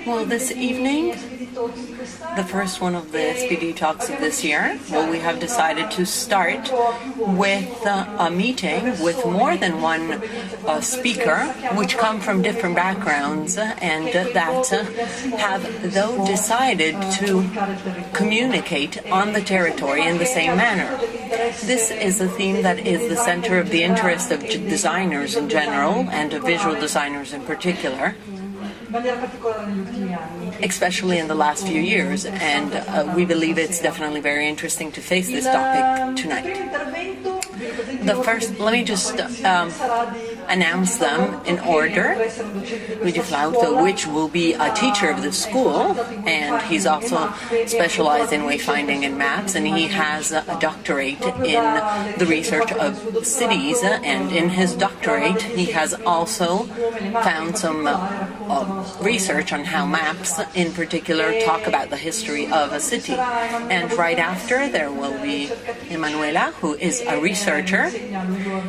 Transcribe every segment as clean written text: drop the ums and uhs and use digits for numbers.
Well, this evening, the first one of the SPD talks of this year, we have decided to start with a meeting with more than one speaker, which come from different backgrounds and that have, though, decided to communicate on the territory in the same manner. This is a theme that is the center of the interest of designers in general and of visual designers in particular, especially in the last few years, and we believe it's definitely very interesting to face this topic tonight. Let me just announce them in order. Luigi Farrauto, which will be a teacher of the school, and he's also specialized in wayfinding and maps, and he has a doctorate in the research of cities, and in his doctorate he has also found some research on how maps in particular talk about the history of a city. And right after there will be Emanuela, who is a researcher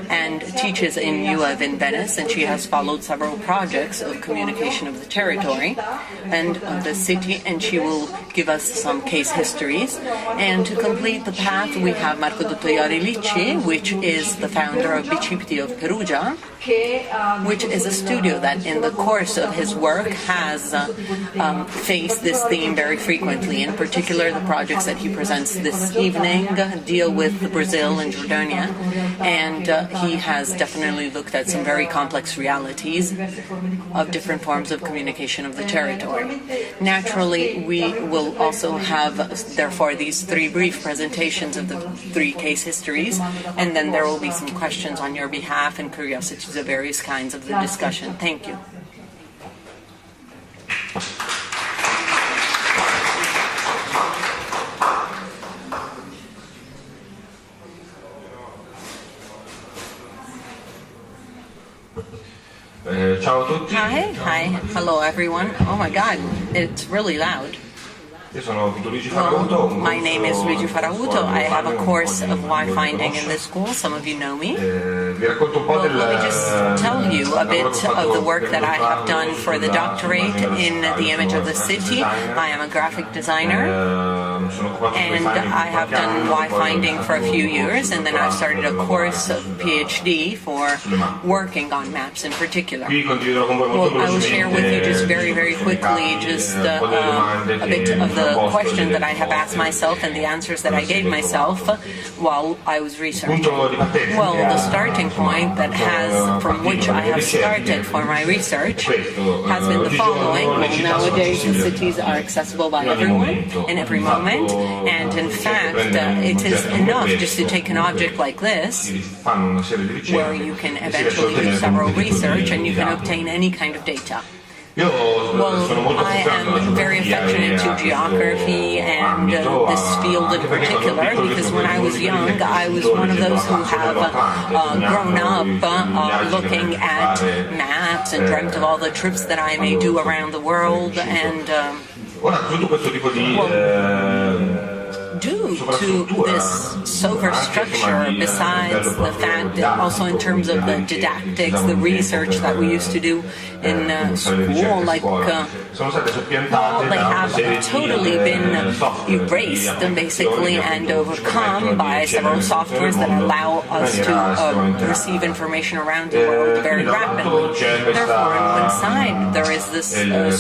and teaches in Iuav in Venice, and she has followed several projects of communication of the territory and of the city, and she will give us some case histories. And to complete the path we have Tortoioli Ricci, which is the founder of Bicipiti of Perugia, which is a studio that in the course of his work has faced this theme very frequently. In particular, the projects that he presents this evening deal with Brazil and Jordania, and he has definitely looked at some very complex realities of different forms of communication of the territory. Naturally, we will also have, therefore, these three brief presentations of the three case histories, and then there will be some questions on your behalf and curiosities of various kinds of the discussion. Thank you. Hi, hello everyone. Oh my God, it's really loud. Well, my name is Luigi Farrauto. I have a course of wayfinding in this school. Some of you know me. Well, let me just tell you a bit of the work that I have done for the doctorate in the image of the city. I am a graphic designer, and I have done wayfinding for a few years, and then I started a course of PhD for working on maps in particular. Well, I will share with you just very, very quickly just a bit of the question that I have asked myself and the answers that I gave myself while I was researching. Well, the starting point from which I have started for my research has been the following. Well, nowadays the cities are accessible by everyone in every moment, and in fact it is enough just to take an object like this, where you can eventually do several research and you can obtain any kind of data. Well, I am very affectionate to geography and this field in particular, because when I was young, I was one of those who have grown up looking at maps and dreamt of all the trips that I may do around the world, and due to this sober structure, besides the fact that also in terms of the didactics, the research that we used to do in school, like they have totally been erased basically and overcome by several softwares that allow us to receive information around the world very rapidly. Therefore, on one side there is this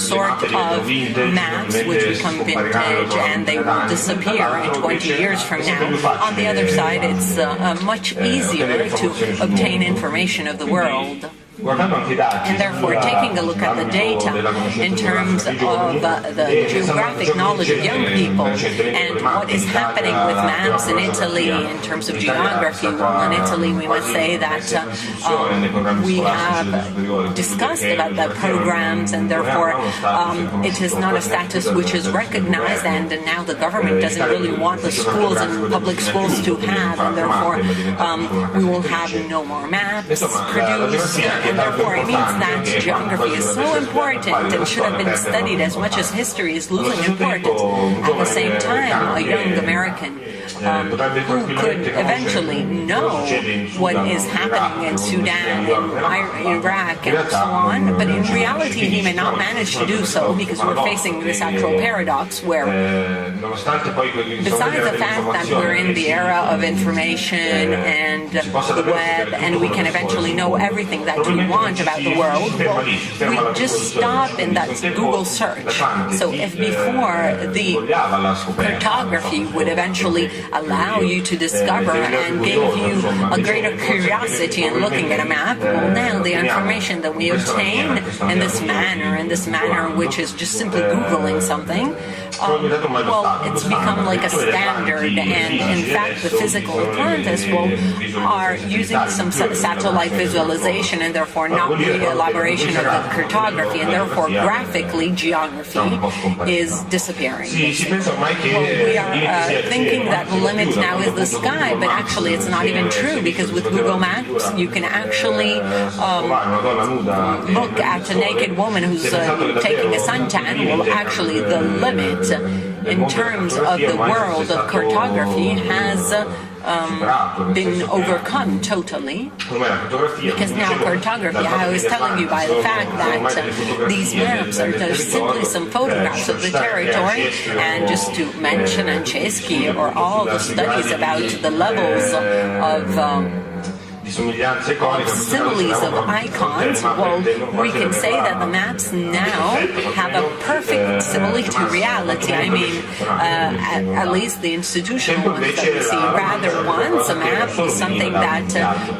sort of maps which become vintage and they will disappear in 20 years from now. On the other side, it's much easier to obtain information of the world. And therefore, taking a look at the data in terms of the geographic knowledge of young people and what is happening with maps in Italy in terms of geography, well, in Italy we must say that we have discussed about the programs, and therefore it is not a status which is recognized, and now the government doesn't really want the schools and public schools to have, and therefore we will have no more maps produced. And therefore it means that geography is so important and should have been studied as much as history is losing importance. At the same time, a young American who could eventually know what is happening in Sudan and Iraq and so on, but in reality he may not manage to do so because we're facing this actual paradox where, besides the fact that we're in the era of information and the web and we can eventually know everything that we want about the world, well, we just stop in that Google search. So if before the cartography would eventually allow you to discover and give you a greater curiosity in looking at a map, well, now the information that we obtain in this manner, which is just simply Googling something, well, it's become like a standard, and in fact the physical authorities are using some satellite visualization and therefore not the elaboration of the cartography, and therefore graphically geography is disappearing. Well, we are thinking that the limit now is the sky, but actually it's not even true, because with Google Maps you can actually look at a naked woman who's taking a suntan. Well, actually the limit in terms of the world of cartography has been overcome totally, because now cartography, I was telling you by the fact that these maps are just simply some photographs of the territory, and just to mention Anceschi or all the studies about the levels of similes of icons, well, we can say that the maps now have a perfect simile to reality. I mean, at least the institutional ones that we see. Rather, once a map was something that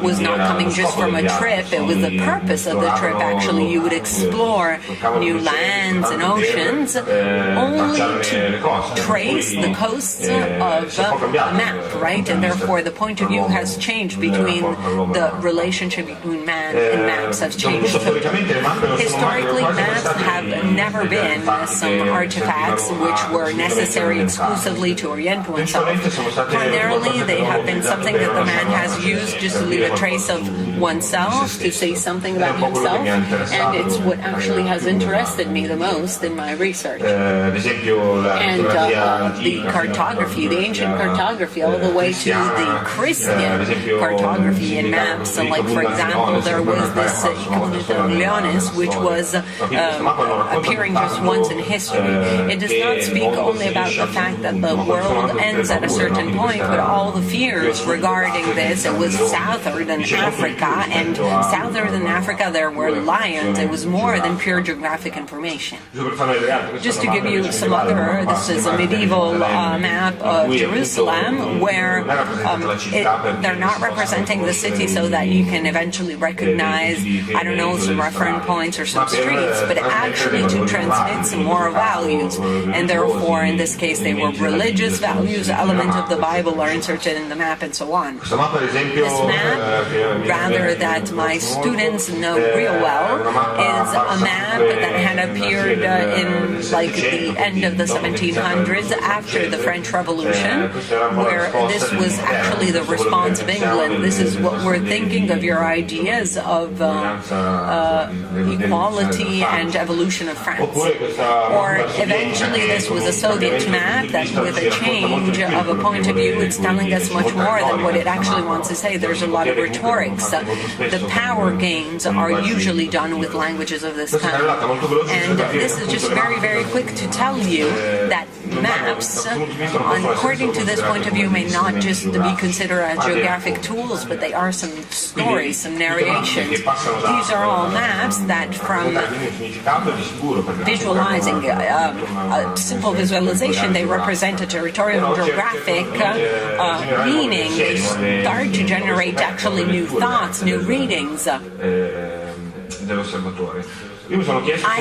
was not coming just from a trip, it was the purpose of the trip. Actually, you would explore new lands and oceans only to trace the coasts of a map, right? And therefore, the point of view has changed between the relationship between man and maps has changed totally. Historically, maps have never been some artifacts which were necessary exclusively to orient oneself. Primarily, they have been something that the man has used just to leave a trace of oneself, to say something about himself, and it's what actually has interested me the most in my research. And the cartography, the ancient cartography, all the way to the Christian cartography in maps. So, like, for example, there was this Icono Leonis, which was appearing just once in history. It does not speak only about the fact that the world ends at a certain point, but all the fears regarding this. It was southern Africa, and southern Africa there were lions. It was more than pure geographic information. Just to give you some other, this is a medieval map of Jerusalem, where they're not representing the city so that you can eventually recognize, I don't know, some reference points or some streets, but actually to transmit some moral values. And therefore, in this case, they were religious values, elements of the Bible are inserted in the map, and so on. This map, rather, that my students know real well, is a map that had appeared in like the end of the 1700s after the French Revolution, where this was actually the response of England. This is what we're thinking of your ideas of equality and evolution of France. Or eventually this was a Soviet map that, with a change of a point of view, it's telling us much more than what it actually wants to say. There's a lot of rhetorics. The power games are usually done with languages of this kind. And this is just very, very quick to tell you that maps, according to this point of view, may not just be considered as geographic tools, but they are some stories, some narrations. These are all maps that, from visualizing a simple visualization, they represent a territorial geographic meaning. They start to generate actually new thoughts, new readings. I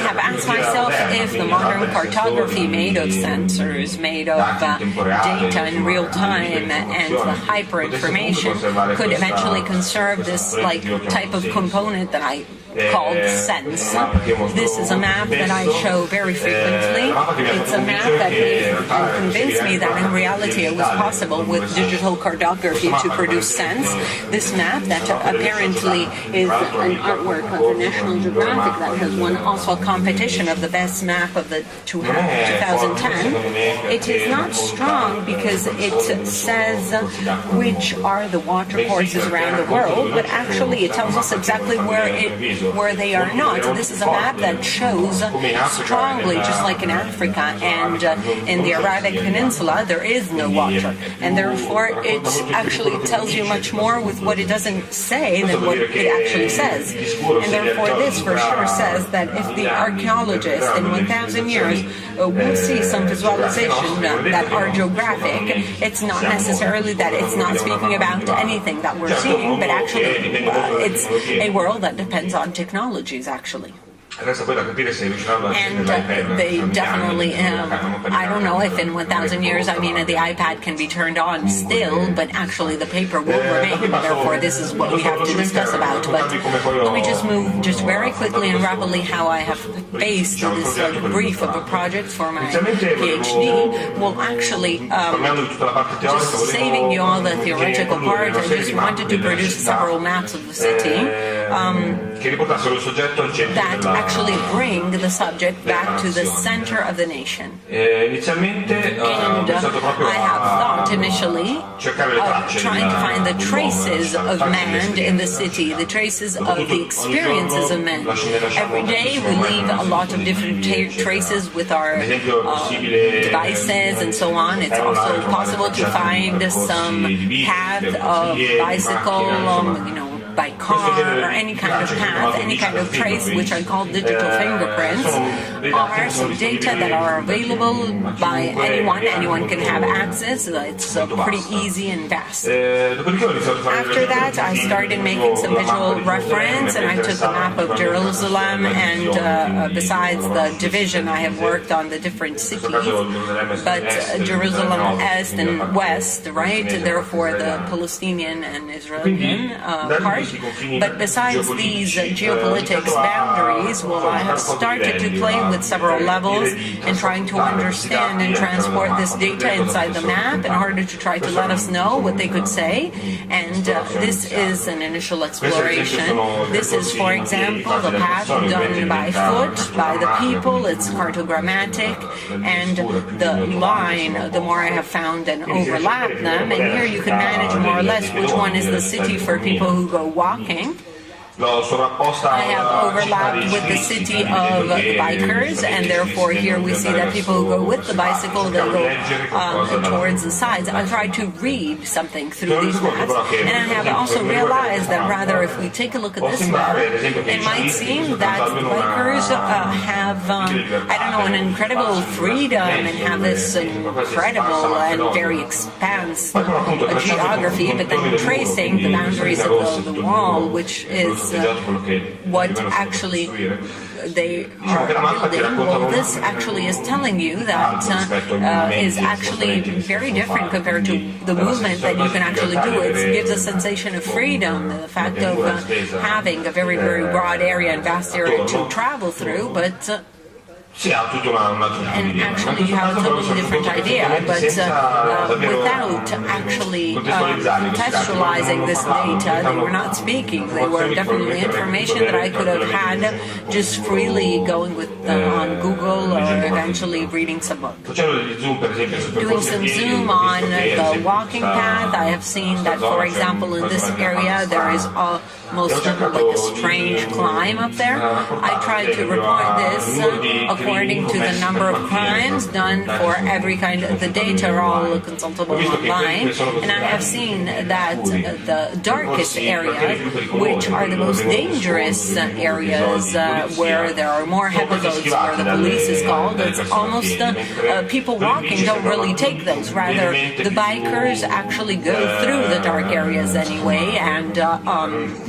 have asked myself if the modern cartography made of sensors, made of data in real time and the hyper-information could eventually conserve this type of component that I called Sense. This is a map that I show very frequently. It's a map that convinced me that in reality it was possible with digital cartography to produce sense. This map that apparently is an artwork of the National Geographic that has won also a competition of the best map of the 2010. It is not strong because it says which are the water courses around the world, but actually it tells us exactly where they are not. This is a map that shows strongly, just like in Africa and in the Arabic Peninsula, there is no water, and therefore it actually tells you much more with what it doesn't say than what it actually says. And therefore this for sure says that if the archaeologists in 1,000 years will see some visualization that are geographic, it's not necessarily that it's not speaking about anything that we're seeing, but actually it's a world that depends on technologies, actually. And they definitely, I don't know if in 1,000 years, I mean, the iPad can be turned on still, but actually the paper will remain. Therefore, this is what we have to discuss about. But let me just move just very quickly and rapidly how I have based this brief of a project for my PhD. Well, actually, just saving you all the theoretical part, I just wanted to produce several maps of the city that actually bring the subject back to the center of the nation. And I have thought initially of trying to find the traces of man in the city, the traces of the experiences of men. Every day we leave a lot of different traces with our devices and so on. It's also possible to find some path of bicycle, by car or any kind of path, any kind of trace, which are called digital fingerprints, are some data that are available by anyone. Anyone can have access. It's pretty easy and fast. After that, I started making some visual reference, and I took a map of Jerusalem, and besides the division, I have worked on the different cities, but Jerusalem East and West, right? Therefore, the Palestinian and Israeli part. But besides these geopolitics boundaries, well, I have started to play with several levels and trying to understand and transport this data inside the map in order to try to let us know what they could say. And this is an initial exploration. This is, for example, the path done by foot, by the people. It's cartogrammatic, and the line, the more I have found and overlap them, and here you can manage more or less which one is the city for people who go walking. I have overlapped with the city of bikers, and therefore here we see that people who go with the bicycle, they go towards the sides. I tried to read something through these maps, and I have also realized that rather if we take a look at this map, it might seem that the bikers have, an incredible freedom and have this incredible and very expansive geography, but then tracing the boundaries of the wall, which is what actually they are building. Well, this actually is telling you that is actually very different compared to the movement that you can actually do. It gives a sensation of freedom, the fact of having a very, very broad area and vast area to travel through, but and actually you have a totally different idea, but without actually contextualizing this data, they were not speaking. They were definitely information that I could have had just freely going with on Google or eventually reading some book. Doing some zoom on the walking path, I have seen that, for example, in this area there is almost like a strange climb up there. I tried to report this according to the number of crimes done for every kind of, the data are all consultable online, and I have seen that the darkest areas, which are the most dangerous areas where there are more episodes where the police is called, it's almost people walking don't really take those. Rather, the bikers actually go through the dark areas anyway, and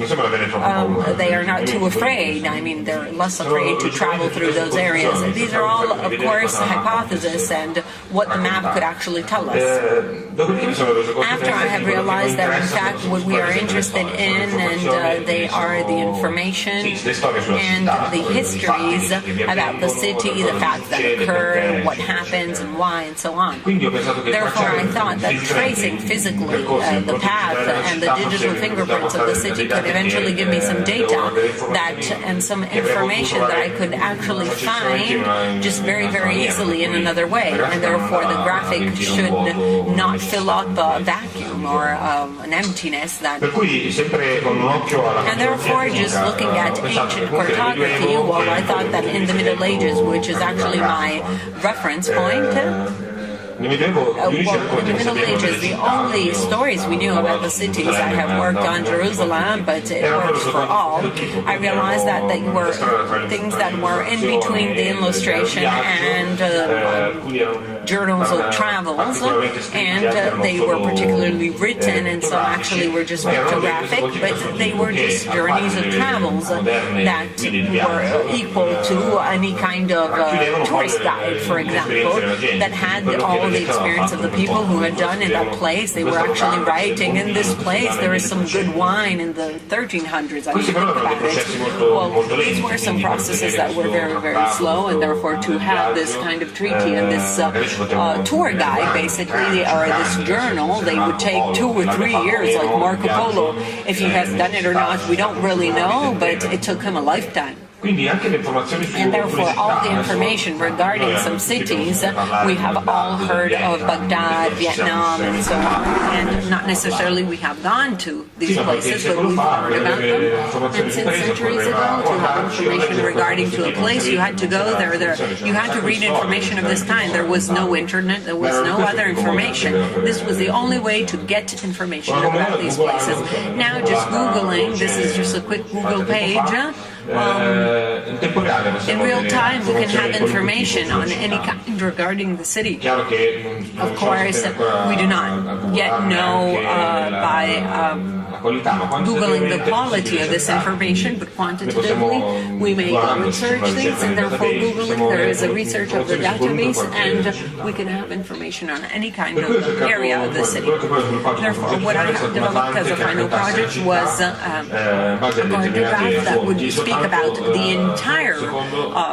they are not too afraid. I mean, they're less afraid to travel through those areas. And these are all, of course, hypotheses and what the map could actually tell us. After I have realized that, in fact, what we are interested in, and they are the information and the histories about the city, the facts that occur, what happens and why, and so on. Therefore, I thought that tracing physically the path and the digital fingerprints of the city could eventually give me some data and some information that I could actually find just very, very easily in another way. And therefore, the graphic should not fill up a vacuum or an emptiness. And therefore, just looking at ancient cartography, well, I thought that in the Middle Ages, which is actually my reference point, in the Middle Ages, the only stories we knew about the cities, I have worked on Jerusalem, but it works for all. I realized that they were things that were in between the illustration and journals of travels, and they were particularly written, and some actually were just pictographic, but they were just journeys of travels that were equal to any kind of tourist guide, for example, that had all the experience of the people who had done in that place. They were actually writing, in this place there is some good wine in the 1300s, I think about it. Well, these were some processes that were very, very slow, and therefore to have this kind of treaty and this tour guide, basically, or this journal, they would take 2 or 3 years, like Marco Polo. If he has done it or not, we don't really know, but it took him a lifetime. And therefore, all the information regarding some cities, we have all heard of Baghdad, Vietnam, and so on. And not necessarily we have gone to these places, but we've heard about them. And since centuries ago, to have information regarding to a place, you had to go there. You had to read information of this kind. There was no internet. There was no other information. This was the only way to get information about these places. Now, just Googling, this is just a quick Google page. In real time, we can have information on any kind regarding the city. Of course, we do not yet know by Googling the quality of this information, but quantitatively, we may go and search things, and therefore Googling, there is a research of the database, and we can have information on any kind of area of the city. Therefore, what I have developed as a final project was a cartograph that would speak about the entire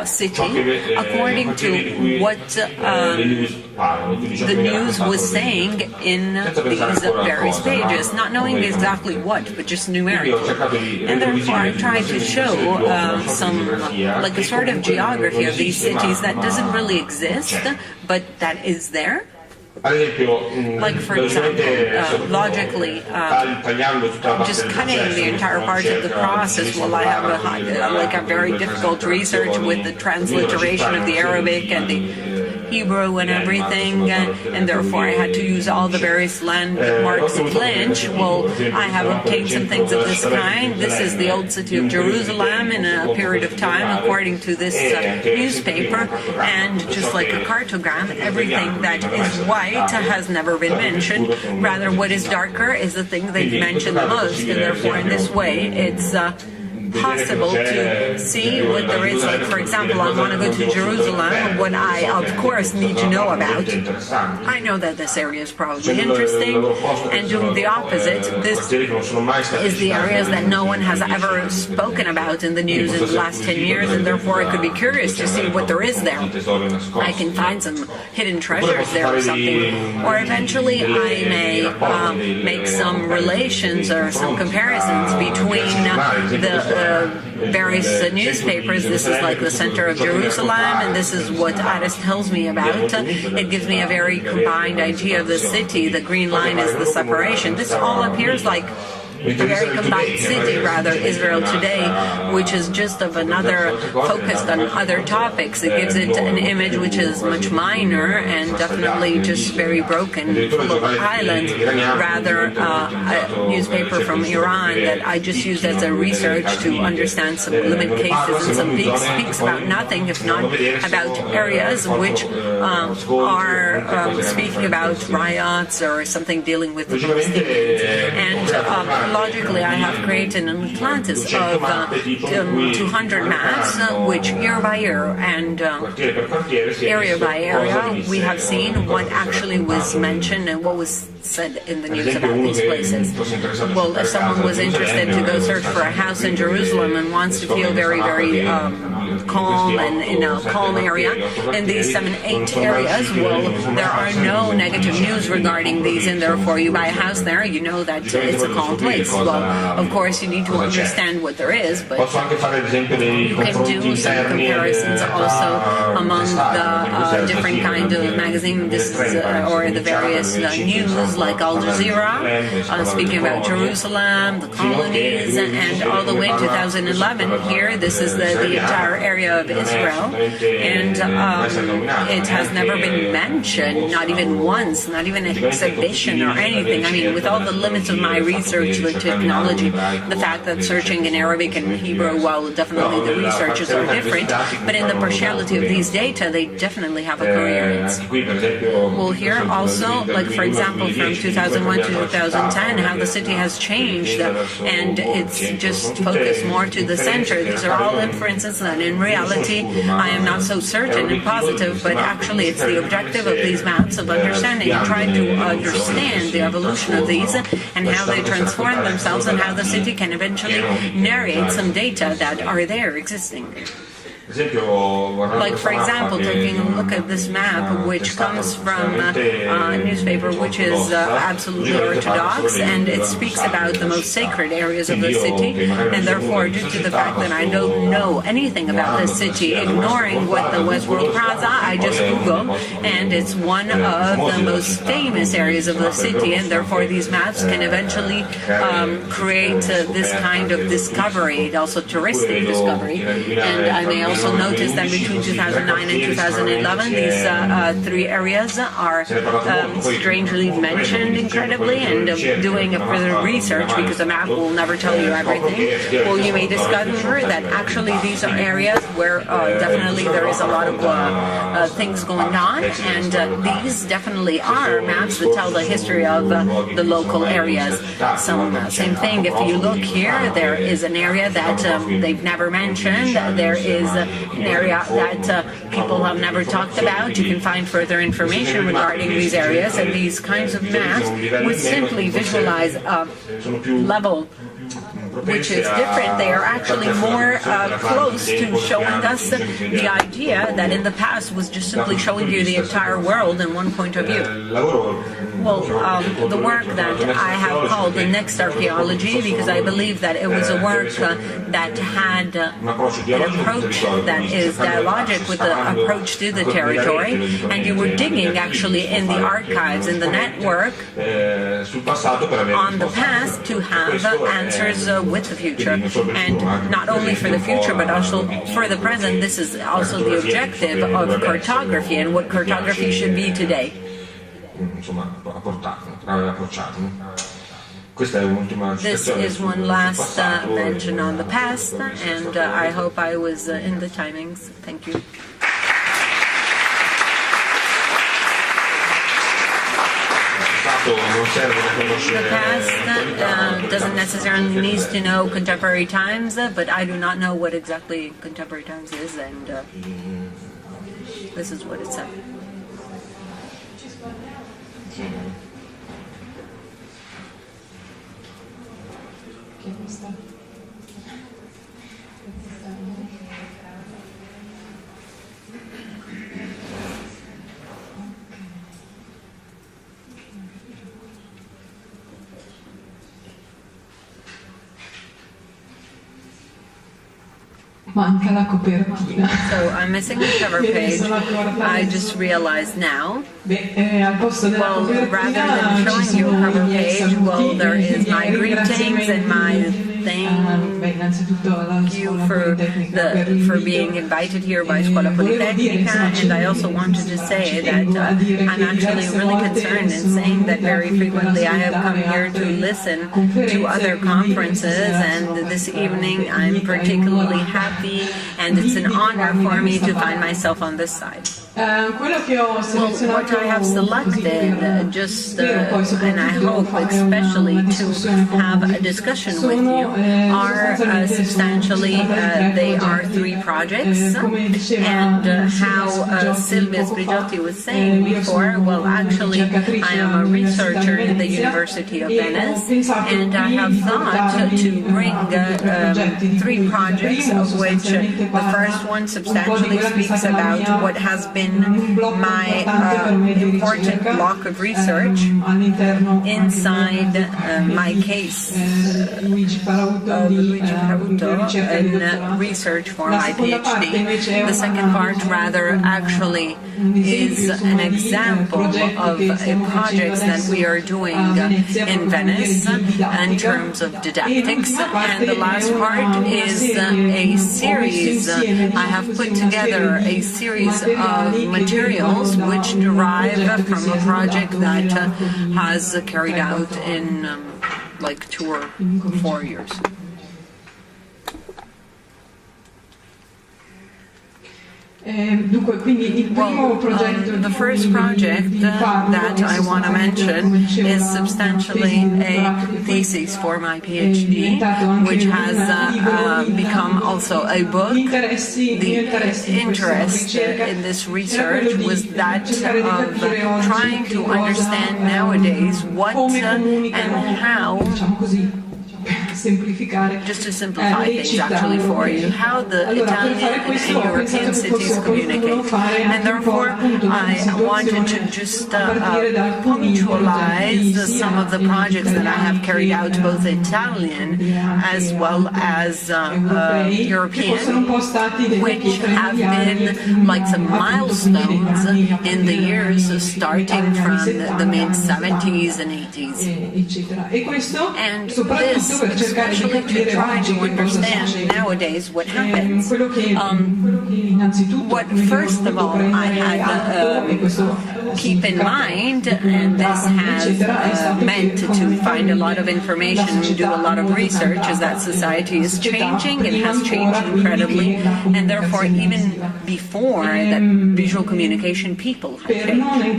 city according to what the news was saying in these various pages, not knowing exactly what, but just numerically. And therefore I tried to show some, like a sort of geography of these cities that doesn't really exist, but that is there. Like, for example, logically, just cutting the entire part of the process, well, I have a very difficult research with the transliteration of the Arabic and the Hebrew and everything, and therefore I had to use all the various landmarks of Lynch. Well, I have obtained some things of this kind. This is the old city of Jerusalem in a period of time, according to this newspaper, and just like a cartogram, everything that is white has never been mentioned. Rather, what is darker is the thing they've mentioned the most, and therefore in this way it's possible to see what there is. Like, for example, I want to go to Jerusalem, what I, of course, need to know about. I know that this area is probably interesting, and doing the opposite, this is the areas that no one has ever spoken about in the news in the last 10 years, and therefore I could be curious to see what there is there. I can find some hidden treasures there or something, or eventually I may make some relations or some comparisons between the various newspapers. This is like the center of Jerusalem, and this is what Aris tells me about. It gives me a very combined idea of the city. The green line is the separation. This all appears like a very combined city, rather, Israel today, which is just of another, focused on other topics. It gives it an image which is much minor and definitely just very broken, full of islands, rather a newspaper from Iran that I just used as a research to understand some limit cases and some peaks. Speaks about nothing, if not about areas which are speaking about riots or something dealing with the Palestinians. And methodologically, I have created an Atlantis of 200 maps, which year by year and area by area, we have seen what actually was mentioned and what was said in the news about these places. Well, if someone was interested to go search for a house in Jerusalem and wants to feel very, very calm and in a calm area, in these 7-8 areas, well, there are no negative news regarding these, and therefore you buy a house there, you know that it's a calm place. Well, of course, you need to understand what there is, but you can do some comparisons also among the different kinds of magazines or the various news, like Al Jazeera, speaking about Jerusalem, the colonies, and all the way in 2011 here, this is the entire area of Israel, and it has never been mentioned, not even once, not even an exhibition or anything. I mean, with all the limits of my research, the technology, the fact that searching in Arabic and Hebrew, well, definitely the researches are different, but in the partiality of these data, they definitely have a coherence. Well, here also, like for example, from 2001 to 2010, how the city has changed, and it's just focused more to the center. These are all inferences that in reality I am not so certain and positive, but actually it's the objective of these maps of understanding, trying to understand the evolution of these and how they transform themselves and how the city can eventually narrate some data that are there existing. Like, for example, taking a look at this map, which comes from a newspaper which is absolutely orthodox, and it speaks about the most sacred areas of the city, and therefore, due to the fact that I don't know anything about this city, ignoring what the Westworld Plaza, I just Google, and it's one of the most famous areas of the city, and therefore these maps can eventually create this kind of discovery, also touristic discovery, and I may also notice that between 2009 and 2011, these 3 areas are strangely mentioned incredibly, and doing a further research, because the map will never tell you everything, well, you may discover that actually these are areas where definitely there is a lot of things going on, and these definitely are maps that tell the history of the local areas. Same thing, if you look here, there is an area that they've never mentioned, there is an area that people have never talked about. You can find further information regarding these areas, and these kinds of maps would simply visualize a level which is different. They are actually more close to showing us the idea that in the past was just simply showing you the entire world in one point of view. Well, the work that I have called the next archaeology, because I believe that it was a work that had an approach that is dialogic with the approach to the territory, and you were digging actually in the archives, in the network, on the past to have answers with the future, and not only for the future but also for the present. This is also the objective of cartography and what cartography should be today. This is one last mention on the past, and I hope I was in the timings. Thank you. The past doesn't necessarily need to know contemporary times, but I do not know what exactly contemporary times is, and this is what it said. Manca la copertina. So I'm missing the cover page. I just realized now. Well, rather than showing you a cover page, well, there is my greetings and my thank you for being invited here by Scuola Politecnica, and I also wanted to say that I'm actually really concerned in saying that very frequently I have come here to listen to other conferences, and this evening I'm particularly happy, and it's an honor for me to find myself on this side. Well, what I have selected, and I hope especially to have a discussion with you, are substantially, they are 3 projects, and how Silvia Sbrigiotti was saying before, well, actually, I am a researcher in the University of Venice, and I have thought to bring 3 projects, of which the first one substantially speaks about what has been my important block of research inside my case of Luigi Farrauto in research for my PhD. The second part rather actually is an example of projects that we are doing in Venice in terms of didactics, and the last part is a series. I have put together a series of materials which derive from a project that has carried out in like 2 or 4 years. Well, the first project that I want to mention is substantially a thesis for my PhD, which has become also a book. The interest in this research was that of trying to understand nowadays what and how, just to simplify things actually for you, how the Italian and European cities communicate. And therefore, I wanted to just punctualize some of the projects that I have carried out, both Italian as well as European, which have been like some milestones in the years starting from the mid-70s and 80s. And this, especially to try to understand nowadays what happens. What first of all I had keep in mind, and this has meant to find a lot of information and do a lot of research, is that society is changing and has changed incredibly, and therefore even before that visual communication people have changed. And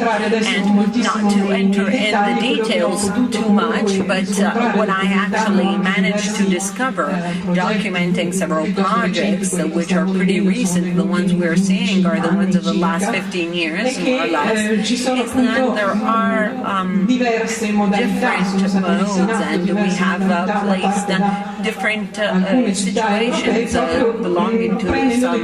not to enter in the details too much, but what I actually managed to discover, documenting several projects which are pretty recent, the ones we're seeing are the ones of the last 15 years, more or less, is that there are different modes, and we have placed different situations belonging to some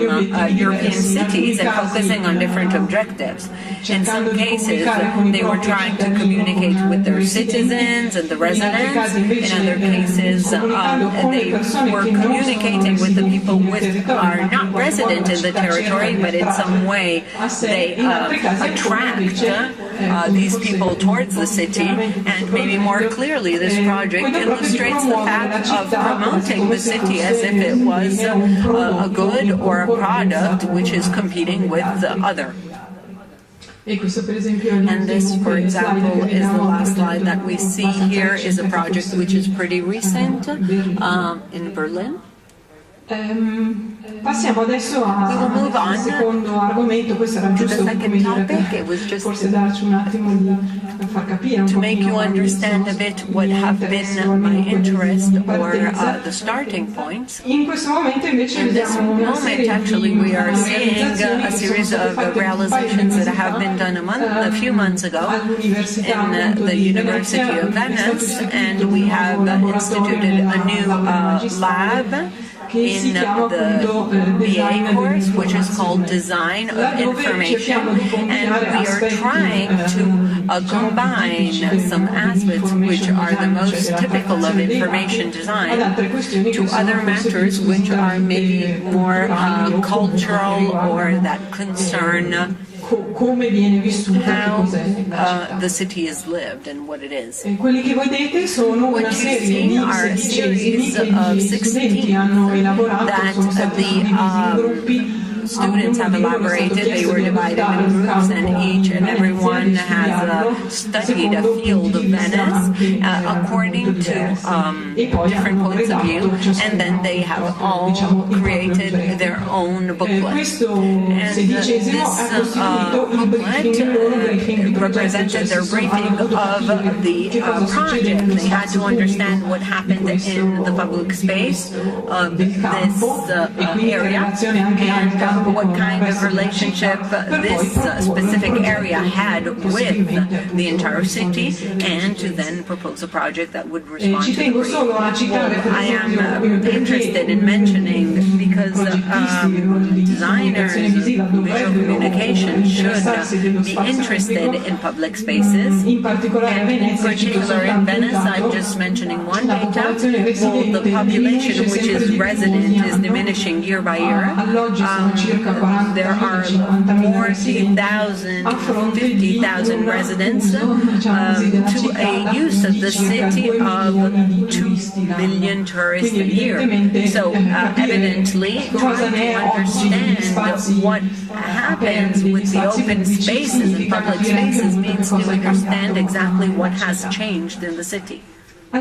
European cities and focusing on different objectives. In some cases, they were trying to communicate with their citizens and the residents. In other cases, they were communicating with the people who are not resident in the territory, but in some way they attract these people towards the city. And maybe more clearly, this project illustrates the fact of promoting the city as if it was a good or a product which is competing with the other. And this, for example, is the last slide that we see here, is a project which is pretty recent in Berlin. We will move on to the second topic. It was just to make you understand a bit what have been my interest or the starting points. In this moment, actually, we are seeing a series of realizations that have been done a few months ago in the University of Venice, and we have instituted a new lab in the BA course, which is called Design of Information, and we are trying to combine some aspects which are the most typical of information design to other matters which are maybe more cultural or that concern how the city is lived and what it is. What you see are a series of 16 that the students have elaborated. They were divided in groups, and each and everyone has studied a field of Venice according to different points of view, and then they have all created their own booklet. And this booklet represented their briefing of the project. They had to understand what happened in the public space of this area, and what kind of relationship this specific area had with the entire city, and to then propose a project that would respond to the brief. I am interested in mentioning, because designers of visual communication should be interested in public spaces, and in particular in Venice. I'm just mentioning one data. Well, the population which is resident is diminishing year by year. There are 50,000 residents to a use of the city of 2 million tourists a year. So evidently, trying to understand what happens with the open spaces and public spaces means to understand exactly what has changed in the city. So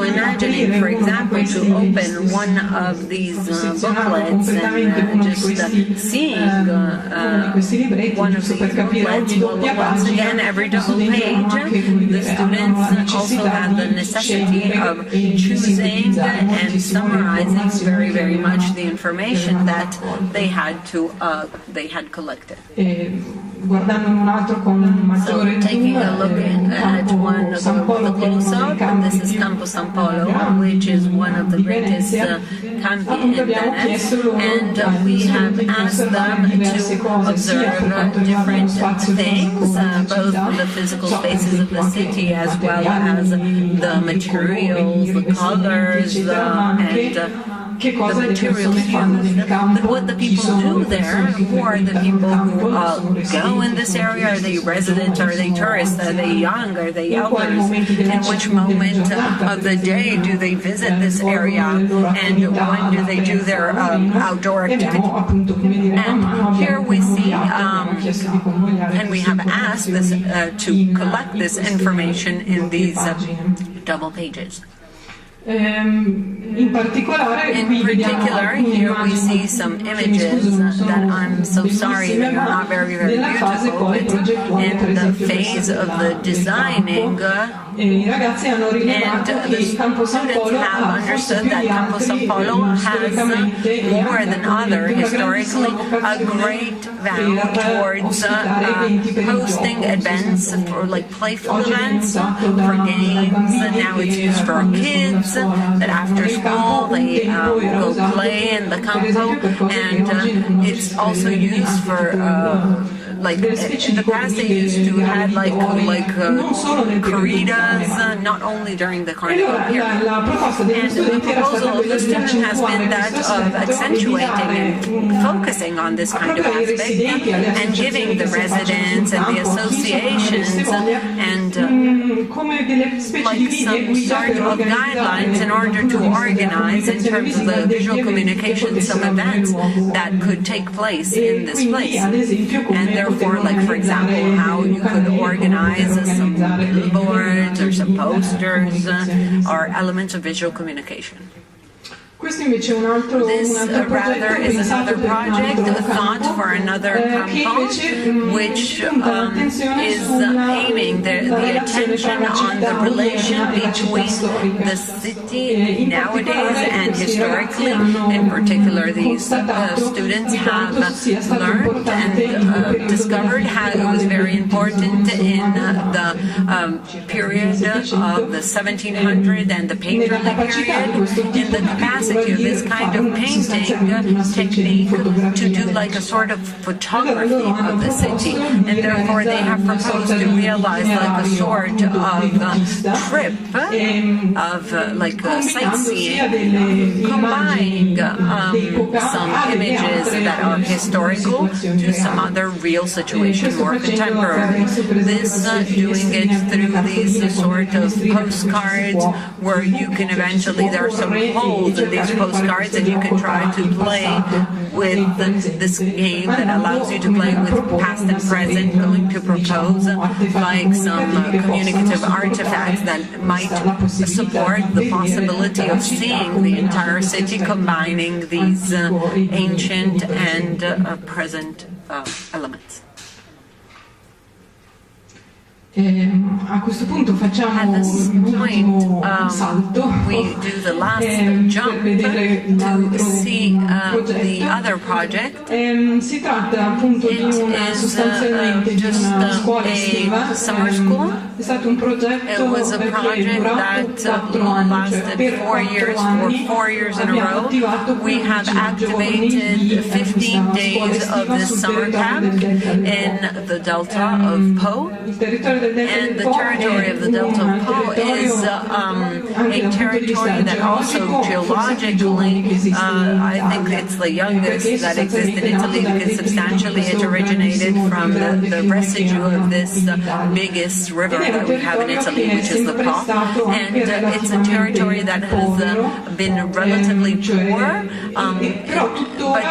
imagining, for example, to open one of these booklets and just seeing one of these booklets, well, once again, every double page, the students also have the necessity of choosing and summarizing very, very much the information that they had collected. So taking a look at one of the close-up, this is Campo San Polo, which is one of the greatest campi in Venice, and we have asked them to observe different things, both the physical spaces of the city as well as the materials, the colors, and the materials used. But what the people do there, who are the people who go in this area? Are they residents? Are they tourists? Are they young? Are they elders? In which moment of the day do they visit this area? And when do they do their outdoor activity? And here we see, and we have asked this to collect this information in these double pages. In particular, here we see some images that I'm so sorry they are not very, very beautiful, but in the phase of the designing, and the students have understood that Campo San Polo has, more than other historically, a great value towards hosting events, for like playful events, for games, and now it's used for kids, that after school they go play in the campo, and it's also used for like in the past they used to have like corridas, not only during the carnival period. And the proposal of the student has been that of accentuating and focusing on this kind of aspect and giving the residents and the associations and like some sort of guidelines in order to organize in terms of the visual communication some events that could take place in this place. And therefore, like for example, how you could organize some billboards or some posters or elements of visual communication. This rather is another project, a thought for another campo, which is aiming the attention on the relation between the city nowadays and historically. In particular, these students have learned and discovered how it was very important in the period of the 1700s and the painterly period in the capacity of this kind of painting technique to do like a sort of photography of the city, and therefore they have proposed to realize like a sort of trip of like sightseeing, combining some images that are historical to some other real situation, more contemporary. This doing it through these sort of postcards where you can eventually, there are some holes in the various postcards, and you can try to play with this game that allows you to play with past and present, going to propose like some communicative artifacts that might support the possibility of seeing the entire city, combining these ancient and present elements. A questo punto facciamo l'ultimo salto we do the last jump to see the other project. Si tratta appunto di sostanzialmente di una scuola estiva. Summer school. È stato un progetto It was a project that lasted 4 years for 4 years in a row. We have activated 15 days of this summer camp in the delta of Po. And the territory of the Delta of Po is a territory that also geologically, I think it's the youngest that exists in Italy, because substantially it originated from the residue of this biggest river that we have in Italy, which is the Po. And it's a territory that has been relatively poor, but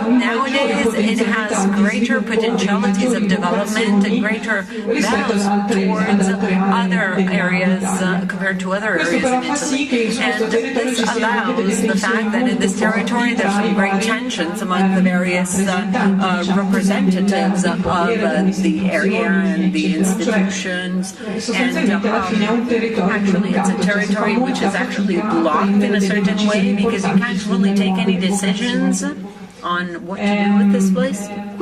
nowadays it has greater potentialities of development and greater values towards other areas compared to other areas in Italy. And this allows the fact that in this territory there's some great tensions among the various representatives of the area and the institutions. And actually it's a territory which is actually blocked in a certain way, because you can't really take any decisions on what to do with this place. And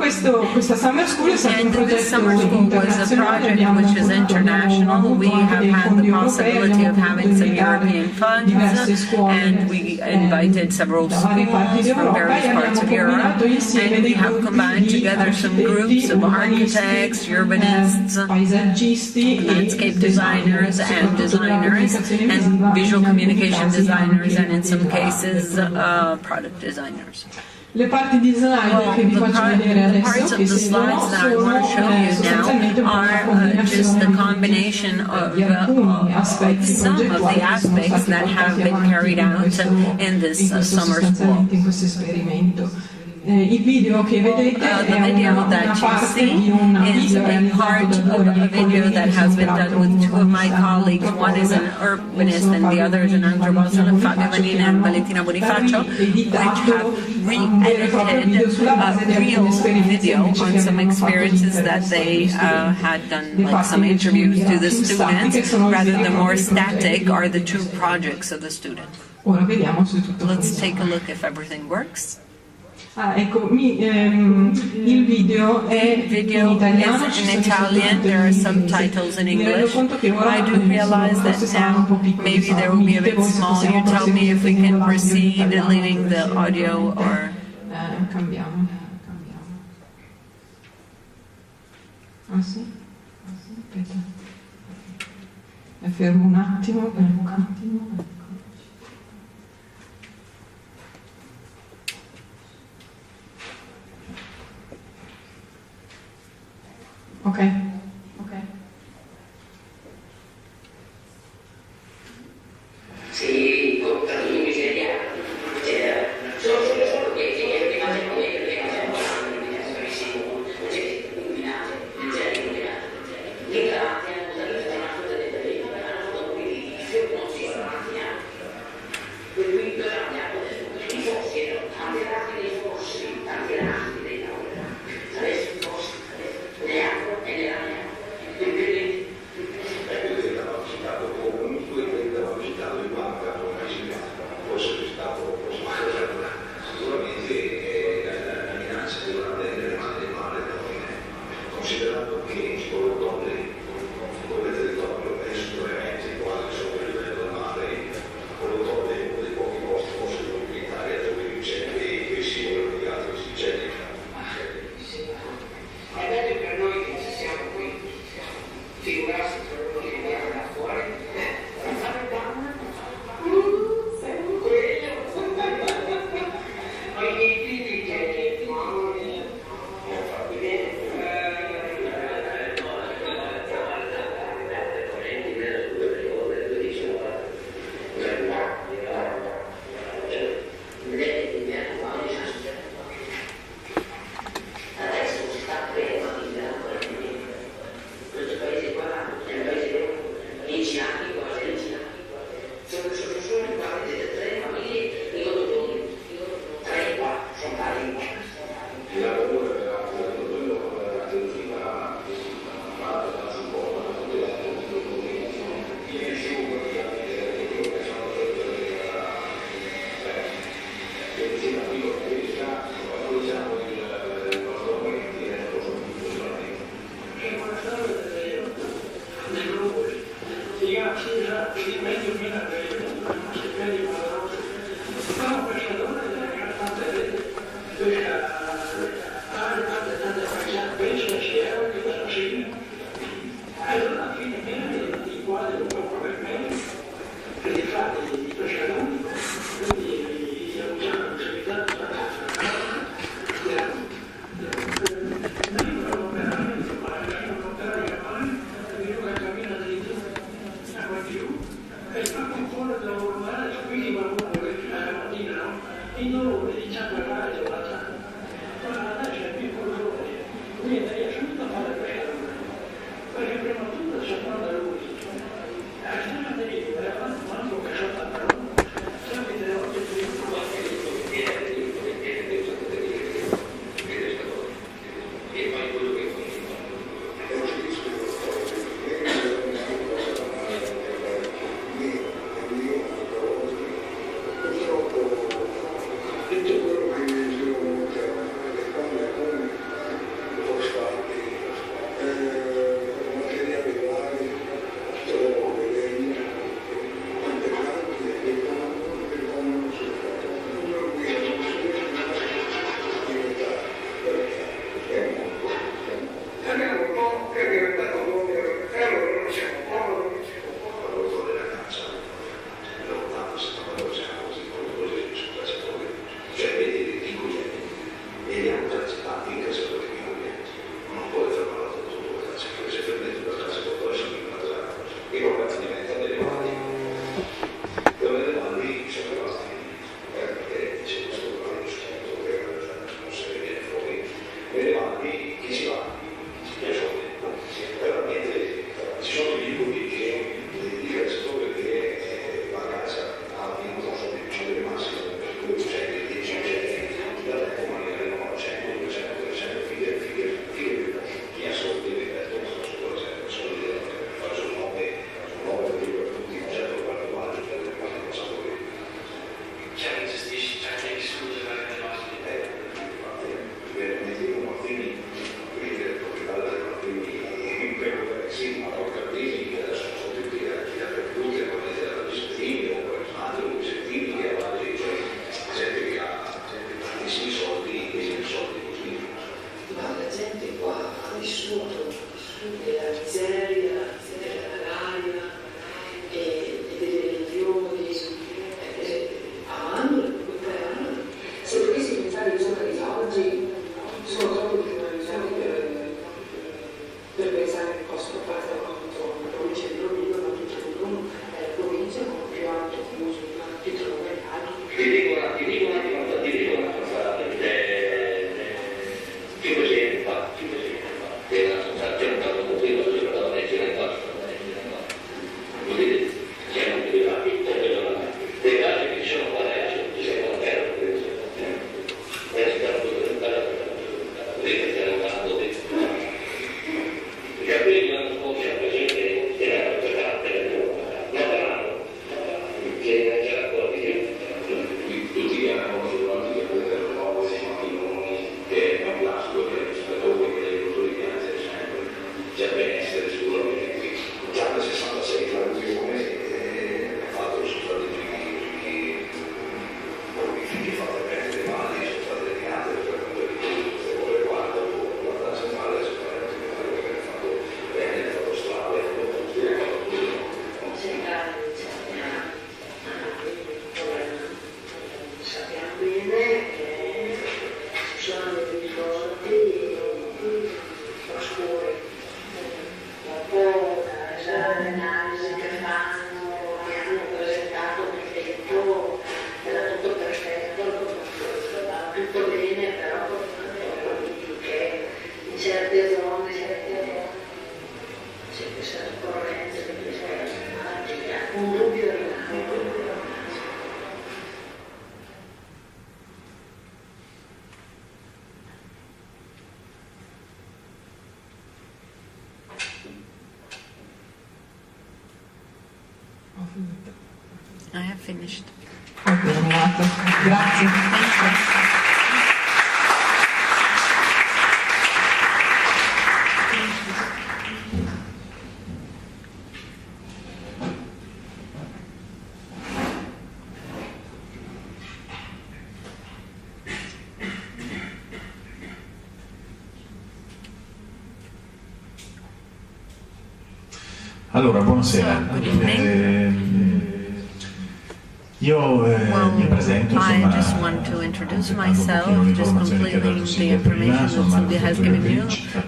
this summer school was a project which is international. We have had the possibility of having some European funds, and we invited several schools from various parts of Europe, and we have combined together some groups of architects, urbanists, landscape designers, and visual communication designers, and in some cases product designers. Le parti di slide che vi faccio vedere adesso, che si dimostrano are just the combination of some of the aspects that have been carried out in this summer school. Il video che vedete the video that you see is a part of a video that has been done with two of my colleagues. One is an urbanist and the other is an anthropologist, Fabio Vanini and Valentina Bonifacio, which have re-edited a real video on some experiences that they had done, like some interviews to the students, rather than more static are the two projects of the students. Let's take a look if everything works. Ecco, il video è in italiano, in Italian, there are subtitles in English. I do realize that now maybe there will be a bit small. You tell me if we can proceed leaving the audio or... Cambiamo. Ah sì? Aspetta. Fermo un attimo. Okay. Sì, contadini miseria. I have finished. Grazie. Allora, buonasera. Io mi presento, I just want to introduce myself, just completing the information that Silvia has given you.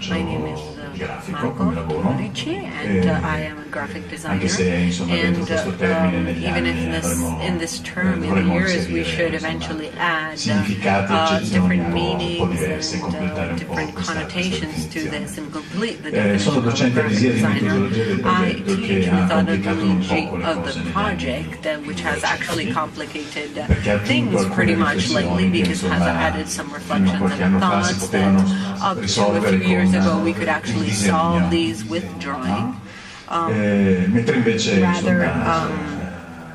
My name is grafico come lavoro, Ricci, and I am a graphic designer. anche se insomma dentro questo termine negli Even anni if in this term, in the dovremmo years, we inserire should eventually add significati e accezioni different un po' meanings diverse e completare and un po' different questa connotations to definizione. this and complete the Sono definition of a docente graphic sia di designer. metodologia del I progetto teach che ha complicato un methodology po' le of cose the negli anni. project, which has actually complicated Perché ha aggiunto things alcune pretty much riflessioni lately che, because it has insomma, added some fino a reflections qualche and anno fa si thoughts potevano that up to a risolvere few years con ago we could il actually disegno. solve these with drawing. Mentre invece rather, insomma,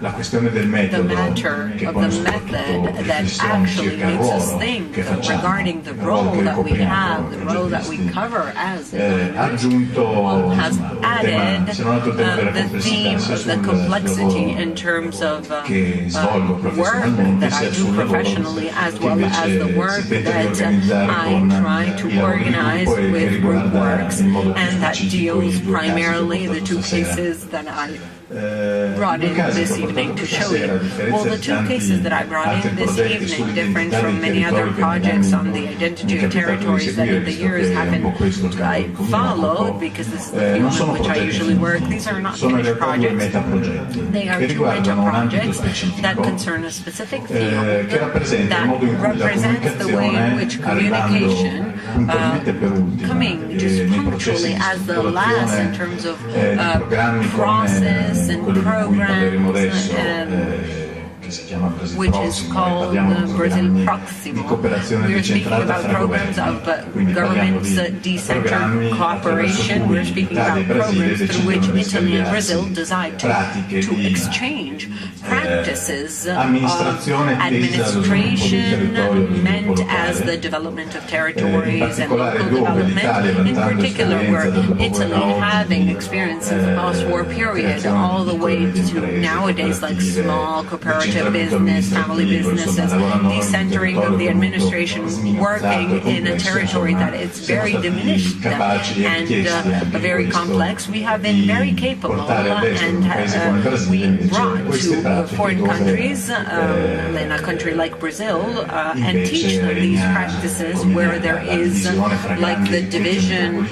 la questione del metodo, the matter che of pone the soprattutto method that riflessioni actually circa il makes us ruolo think che facciamo, regarding the il ruolo role che that we ricopriamo have, come the role that we progettisti, cover as ha designers, aggiunto has insomma, added se non altro il tema della the complessità theme sia of the sul complexity lavoro in terms of che svolgo work professionalmente that I sia do sul lavoro professionally as che well as the invece work si tenta di that organizzare I con try i to lavori di organize gruppo e che with group riguarda works, in modo più and that specifico deals i due casi che ho primarily the portato two stasera. cases that I brought in casi this che ho evening to portato show stasera, a you. differenza Well, the di two tanti cases that I brought altri in this progetti evening, different sull'identità from del many other territorio che negli projects anni on the identity mi è of capitato di territories that in seguire, the visto years che è un po' haven't questo il campo I in cui mi followed, occupo. because this is the Non field sono in which I progetti usually work. finiti, These are not sono in finished realtà due projects. metaprogetti They are che two riguardano un ambito meta-projects that specifico concern a specific che field rappresenta il that modo in cui la represents the way in which comunicazione, communication, puntualmente per ultima, coming just nei punctually processi di as the last in strutturazione terms of di programmi process come and quello di cui parleremo programs, adesso, che si chiama Brasil which is Prossimo, called parliamo di Brazil programmi Proximo. di cooperazione We are speaking decentrata about fra programs governi, of quindi parliamo governments di decentralized programmi cooperation. attraverso We're cui speaking l'Italia e about il Brasile programs through which decidono di Italy and Brazil scambiarsi decide pratiche to di exchange practices of amministrazione tesa allo sviluppo del administration territorio, allo meant sviluppo as the locale. development of In territories and particolare local dove l'Italia, development, in vantando particular esperienza where dal dopoguerra Italy, oggi having di experience in the post-war period, creazione all the di way piccole to imprese, nowadays like cooperative, small cooperative decentramento business, family amministrativo, businesses, insomma, lavorando in un decentering territorio of the che è molto administration, working sminazzato e in a complesso, territory insomma, that is siamo very stati diminished capaci e and richiesti anche very questo complex. We have been di very capable portare all'estero in un paese come il and Brasile we invece brought queste to pratiche foreign dove countries, in a country like Brazil, and teach them these practices where there is like the division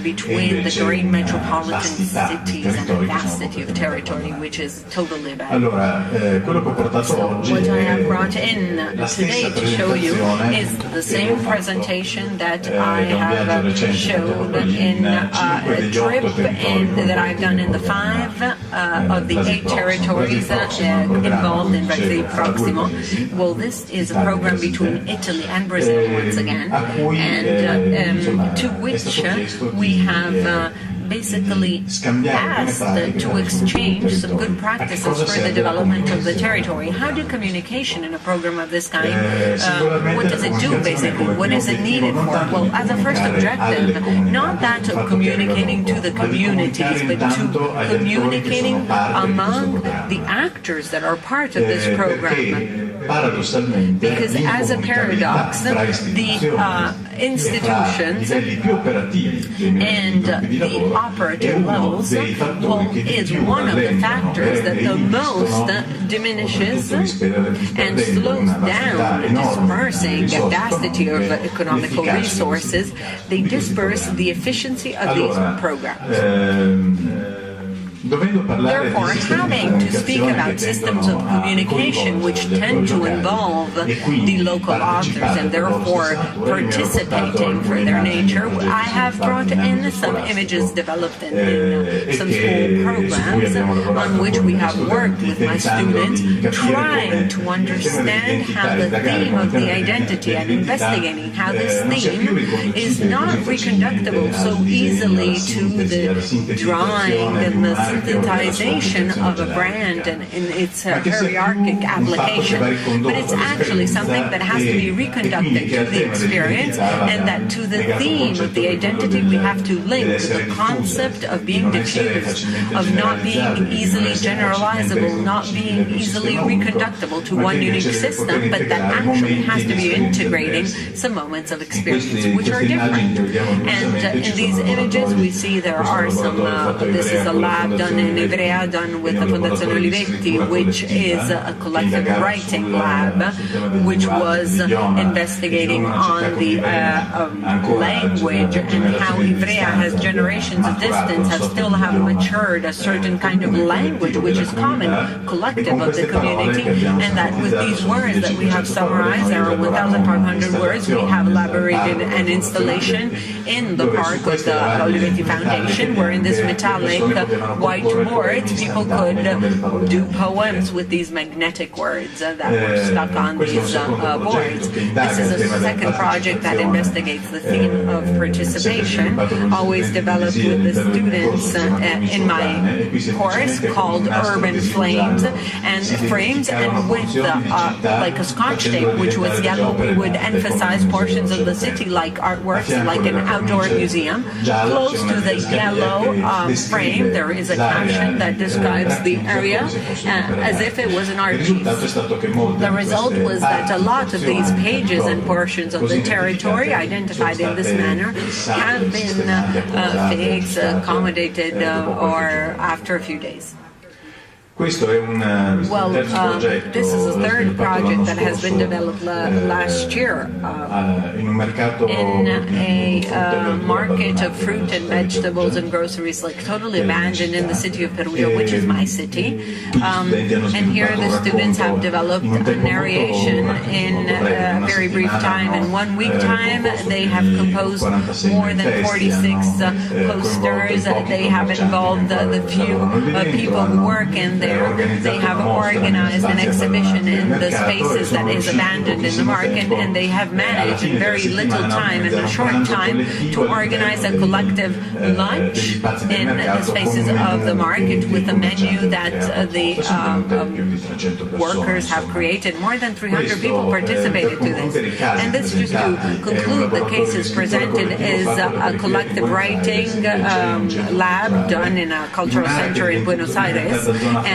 between the great metropolitan cities and the vastity of territory, which is totally bad. Allora, quello che ho portato oggi What I have è brought in la today stessa to show you presentazione is the che same ho fatto presentation that I da un viaggio have recente showed fatto in in a 5 degli 8 trip territori that I've done in the 5 of the 8 territories involved in Brasil Proximo. Well, this is a program between Italy and Brazil once again, and to which we have basically asked to exchange some good practices for the development of the territory. How do communication in a program of this kind, what does it do basically? What is it needed for? Well, as a first objective, not that of communicating to the communities, but to communicating among the actors that are part of this program. Because as a paradox, the institutions and the operative levels is one of the factors that the most diminishes and slows down the dispersing capacity of economical resources. They disperse the efficiency of these programs. Therefore, having to speak about systems of communication which tend to involve the local authors and therefore participating for their nature, I have brought in some images developed in some school programs on which we have worked with my students, trying to understand how the theme of the identity and investigating how this theme is not reconductible so easily to the drawing and the synthesization of a brand and in its hierarchic application, but it's actually something that has to be reconducted to the experience, and that to the theme of the identity we have to link the concept of being diffused, of not being easily generalizable, not being easily reconductible to one unique system, but that actually has to be integrating some moments of experience which are different. And in these images we see there are some, this is a lab done in Ivrea, done with the Fondazione Olivetti, which is a collective writing lab, which was investigating on the language and how Ivrea has generations of distance, still have matured a certain kind of language which is common, collective of the community, and that with these words that we have summarized, there are 1,500 words, we have elaborated an installation in the park with the Olivetti Foundation, where in this metallic white boards people could do poems with these magnetic words that were stuck on these boards. This is a second project that investigates the theme of participation, always developed with the students in my course, called Urban Frames, and with like a scotch tape, which was yellow, we would emphasize portions of the city, like artworks, like an outdoor museum. Close to the yellow frame, there is a caption that describes the area as if it was an art piece. The result was that a lot of these pages and portions of the territory identified in this manner have been fixed, accommodated, or after a few days. This is a third project that has been developed last year in a market of fruit and vegetables and groceries, like totally abandoned in the city of Perugia, which is my city. And here the students have developed a narration in a very brief time. In 1 week time, they have composed more than 46 posters. They have involved the few people who work in there. They have organized an exhibition in the spaces that is abandoned in the market, and they have managed in very little time, in a short time, to organize a collective lunch in the spaces of the market with a menu that the workers have created. More than 300 people participated to this. And this, just to conclude, the cases presented is a collective writing lab done in a cultural center in Buenos Aires,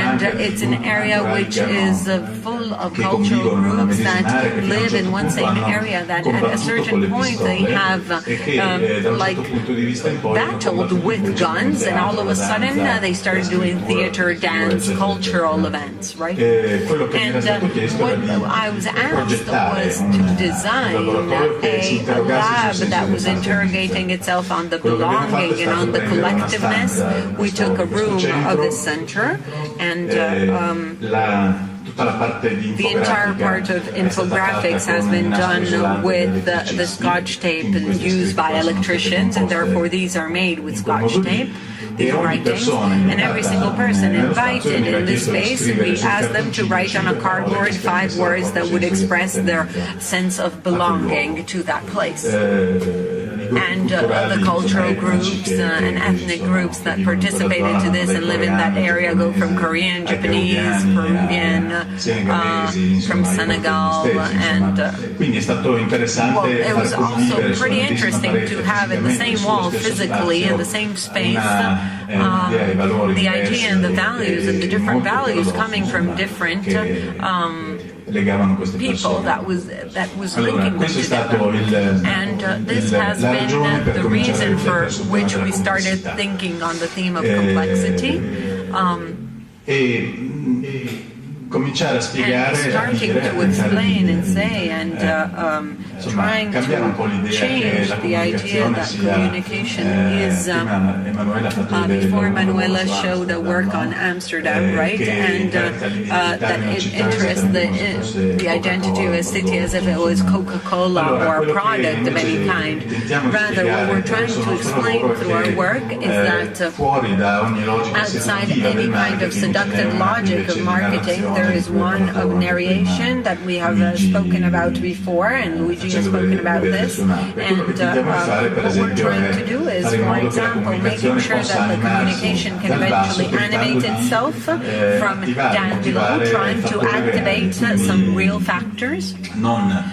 and it's an area which is full of cultural groups that live in one same area, that at a certain point they have battled with guns, and all of a sudden they started doing theater, dance, cultural events, right? And what I was asked was to design a lab that was interrogating itself on the belonging and on the collectiveness. We took a room of the center, and the entire part of infographics has been done with the scotch tape used by electricians, and therefore these are made with scotch tape, these writings, and every single person invited in this space, we asked them to write on a cardboard 5 words that would express their sense of belonging to that place. And the cultural groups and ethnic groups that participated to this and live in that area go from Korean, Japanese, Peruvian, from Senegal, and it was also pretty interesting to have in the same wall, physically, in the same space, the idea and the values and the different values coming from different people that was linking them together. And this has been the reason for which we started thinking on the theme of complexity. And starting to explain and say and trying to change the idea that communication is, before Emanuela showed a work on Amsterdam, right, and that it interests the identity of a city as if it was Coca-Cola or a product of any kind. Rather, what we're trying to explain through our work is that outside any kind of seductive logic of marketing, there is one of narration that we have spoken about before, and Luigi has spoken about this. And what we're trying to do is, for example, making sure that the communication can eventually animate itself from down below, trying to activate some real factors, not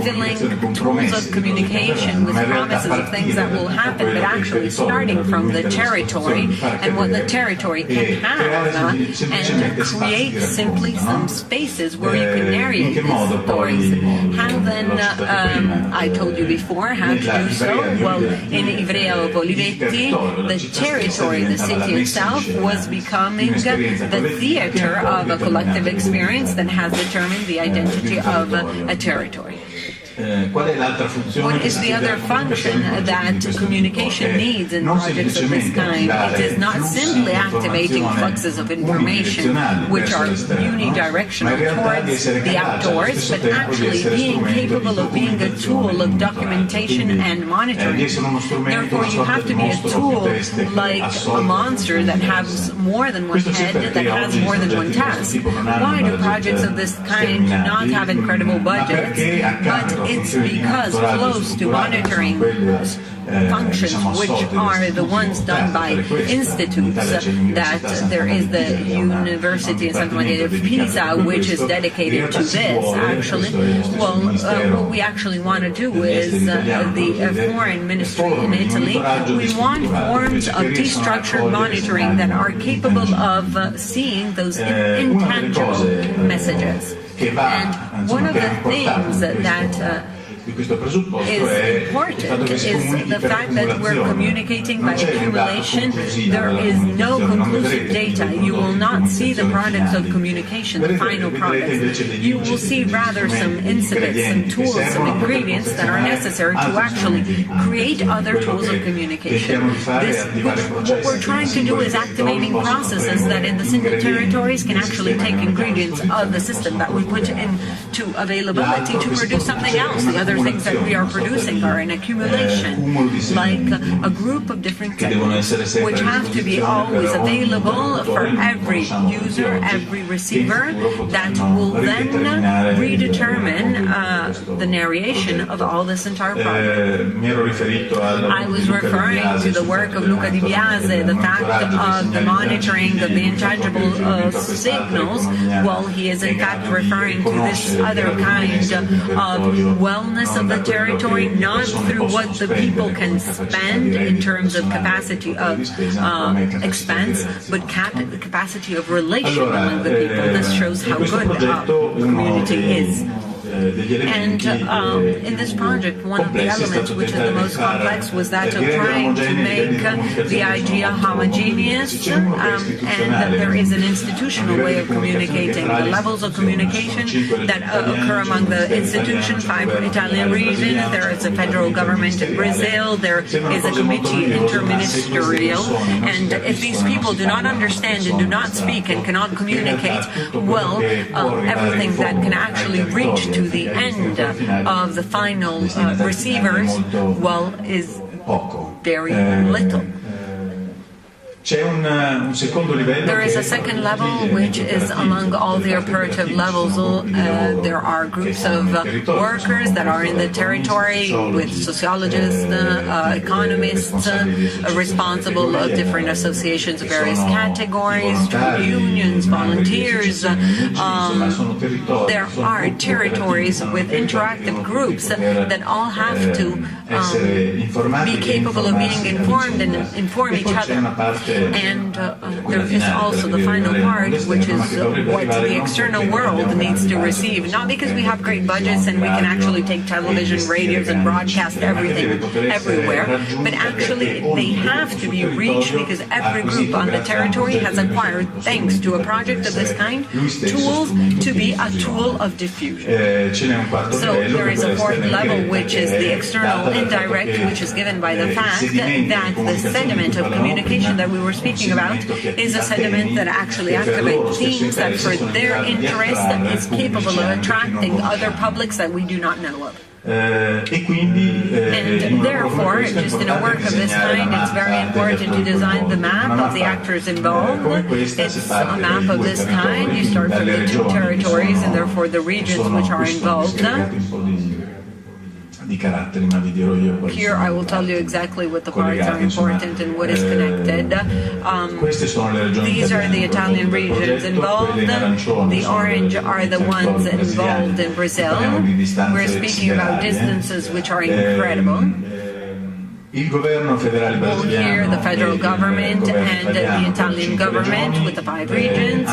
filling tools of communication with promises of things that will happen, but actually starting from the territory and what the territory can have and create simply some spaces where you can narrate these stories. How then, I told you before, how to do so? Well, in Iuav University, the territory, the city itself, was becoming the theater of a collective experience that has determined the identity of a territory. What is the other function that communication needs in projects of this kind? It is not simply activating fluxes of information which are unidirectional towards the outdoors, but actually being capable of being a tool of documentation and monitoring. Therefore, you have to be a tool like a monster that has more than one head, that has more than one task. Why do projects of this kind not have incredible budgets? But it's because close to monitoring functions, which are the ones done by institutes, that there is the University in Santa Maria of Pisa, which is dedicated to this, actually. Well, what we actually want to do is the foreign ministry in Italy, we want forms of destructured monitoring that are capable of seeing those intangible messages. And one of the things that is important is the fact that we're communicating by accumulation. There is no conclusive data. You will not see the products of communication, the final products. You will see rather some incidents, some tools, some ingredients that are necessary to actually create other tools of communication. What we're trying to do is activating processes that in the single territories can actually take ingredients of the system that we put into availability to produce something else. The other things that we are producing are in accumulation, like a group of different techniques, which have to be always available for every user, every receiver, that will then predetermine the narration of all this entire project. I was referring to the work of Luca Di Biase, the fact of the monitoring of the intangible signals. Well, he is in fact referring to this other kind of wellness of the territory, not through what the people can spend in terms of capacity of expense, but capacity of relation among the people. This shows how good the community is. And in this project, one of the elements which is the most complex was that of trying to make the idea homogeneous, and that there is an institutional way of communicating. The levels of communication that occur among the institutions, 5 Italian regions, there is a federal government in Brazil, there is a committee interministerial, and if these people do not understand and do not speak and cannot communicate, well, everything that can actually reach to the end of the final receivers, well, is very little. There is a second level, which is among all the operative levels. There are groups of workers that are in the territory with sociologists, economists, responsible of different associations of various categories, trade unions, volunteers. There are territories with interactive groups that all have to be capable of being informed and inform each other. And there is also the final part, which is what the external world needs to receive. Not because we have great budgets and we can actually take television, radios, and broadcast everything everywhere, but actually they have to be reached because every group on the territory has acquired, thanks to a project of this kind, tools to be a tool of diffusion. So there is a fourth level, which is the external indirect, which is given by the fact that the sediment of communication that we were speaking about is a sediment that actually activates themes that for their interest is capable of attracting other publics that we do not know of. And therefore, just in a work of this kind, it's very important to design the map of the actors involved. It's a map of this kind. You start from the 2 territories and therefore the regions which are involved. Here I will tell you exactly what the parts are important and what is connected. These are the Italian regions involved. The orange are the ones involved in Brazil. We're speaking about distances which are incredible. We'll hear the federal government and the Italian government with the 5 regions.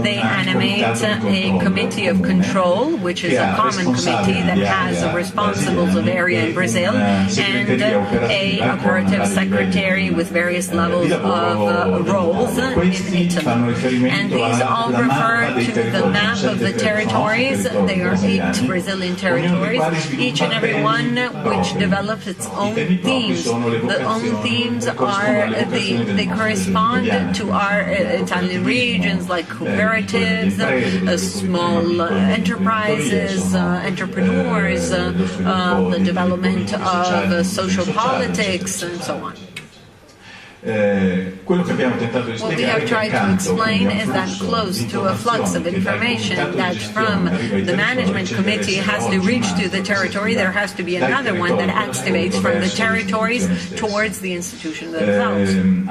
They animate a committee of control, which is a common committee that has the responsibles of area in Brazil, and a operative secretary with various levels of roles in Italy. And these all refer to the map of the territories. There are 8 Brazilian territories, each and every one which develops its own themes. The own themes are they correspond to our Italian regions, like cooperatives, small enterprises, entrepreneurs, the development of social politics, and so on. What we have tried to explain is that close to a flux of information that from the management committee has to reach to the territory, there has to be another one that activates from the territories towards the institution themselves. And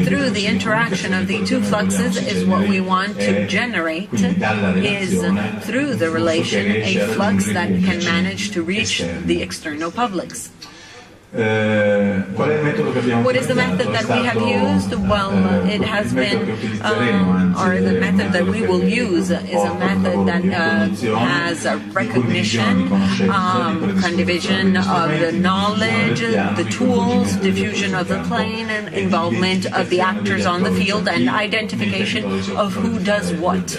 through the interaction of the 2 fluxes is what we want to generate, is through the relation a flux that can manage to reach the external publics. What is the method that we have used? Well, it has been, or the method that we will use is a method that has a recognition, condivision of the knowledge, the tools, diffusion of the plane, and involvement of the actors on the field, and identification of who does what.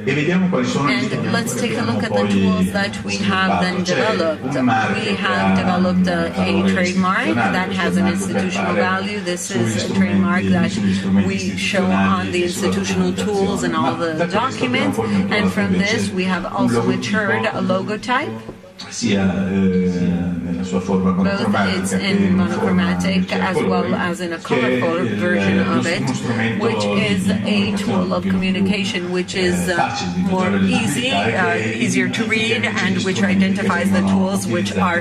And let's take a look at the tools that we have then developed. We have developed a trademark that has an institutional value. This is a trademark that we show on the institutional tools and all the documents. And from this, we have also matured a logotype. Both it's in monochromatic as well as in a colorful version of it, which is a tool of communication which is more easier to read, and which identifies the tools which are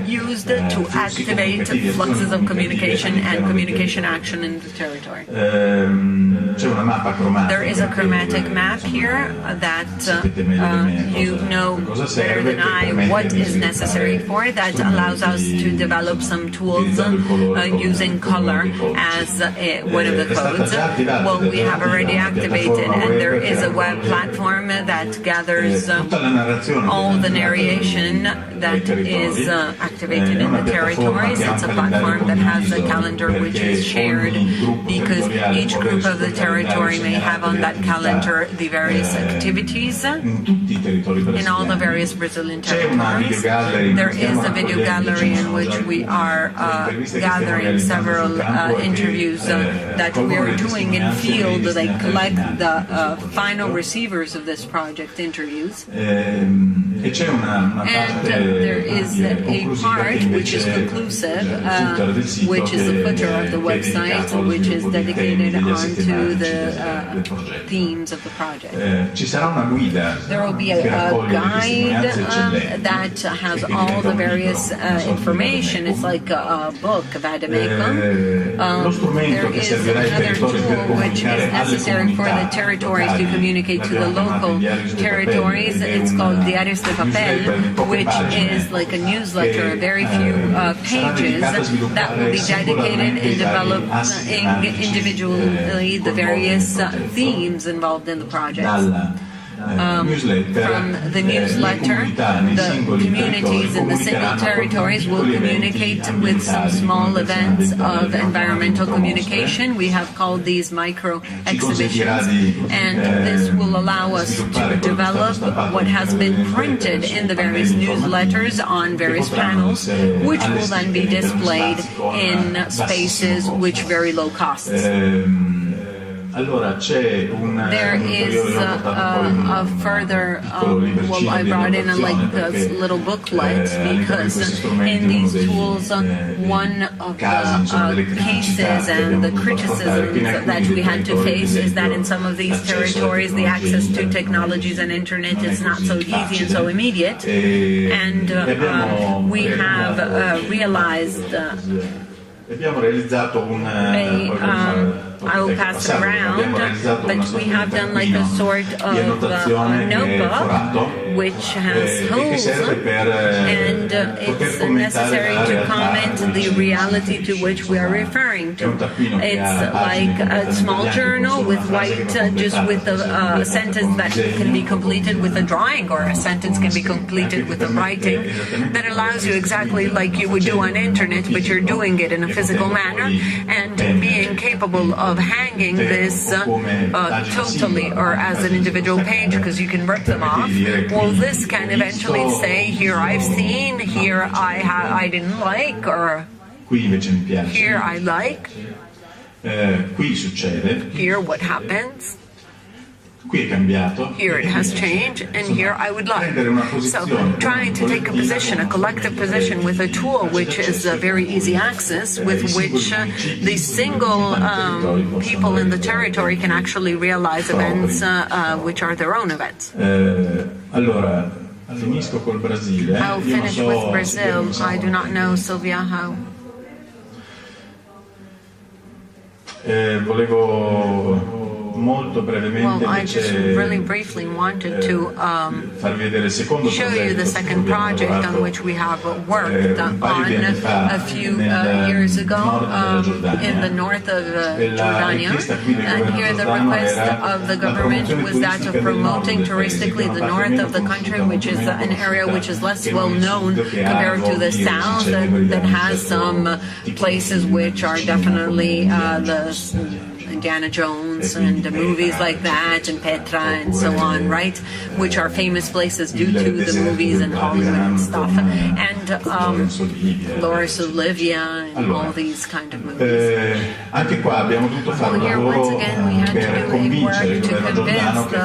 used to activate fluxes of communication and communication action in the territory. There is a chromatic map here that you know better than I what is necessary for it. That allows us to develop some tools using color as one of the codes. Well, we have already activated, and there is a web platform that gathers all the narration that is activated in the territories. It's a platform that has a calendar which is shared, because each group of the territory may have on that calendar the various activities in all the various Brazilian territories. There is a video gallery in which we are gathering several interviews that we are doing in field. They collect the final receivers of this project interviews. And there is a part which is conclusive, which is the footer of the website, which is dedicated onto the themes of the project. There will be a guide that has all the various information. It's like a book of Adamecum. There is another tool which is necessary for the territories to communicate to the local territories. It's called Diarios de Papel, which is like a newsletter, very few pages that will be dedicated in developing individually the various themes involved in the project. From the newsletter, the communities in the single territories will communicate with some small events of environmental communication. We have called these micro exhibitions, and this will allow us to develop what has been printed in the various newsletters on various panels, which will then be displayed in spaces which very low costs. There is a further, well, I brought in a little booklet, because in these tools, one of the cases and the criticisms that we had to face is that in some of these territories, the access to technologies and internet is not so easy and so immediate, and we have realized I will pass it around, but we have done like a sort of notebook which has holes, and it's necessary to comment the reality to which we are referring to. It's like a small journal with white, just with a sentence that can be completed with a drawing, or a sentence can be completed with a writing that allows you exactly like you would do on internet, but you're doing it in a physical manner, and being capable of hanging this totally or as an individual page, because you can rip them off. Well, this can eventually say, here I've seen, here I didn't like, or here I like, here what happens, here it has changed, and here I would like. So trying to take a position, a collective position, with a tool which is very easy access, with which the single people in the territory can actually realize events which are their own events. I'll finish with Brazil. I do not know, Silvia, how. Well, I just really briefly wanted to show you the second project on which we have worked on a few years ago in the north of Jordania. And here the request of the government was that of promoting touristically the north of the country, which is an area which is less well known compared to the south, that has some places which are definitely the Indiana Jones and movies like that, and Petra and so on, right? Which are famous places due to the movies and Hollywood and stuff. And Laurence Olivier and all these kind of movies. Well, here once again we had to do a work to convince the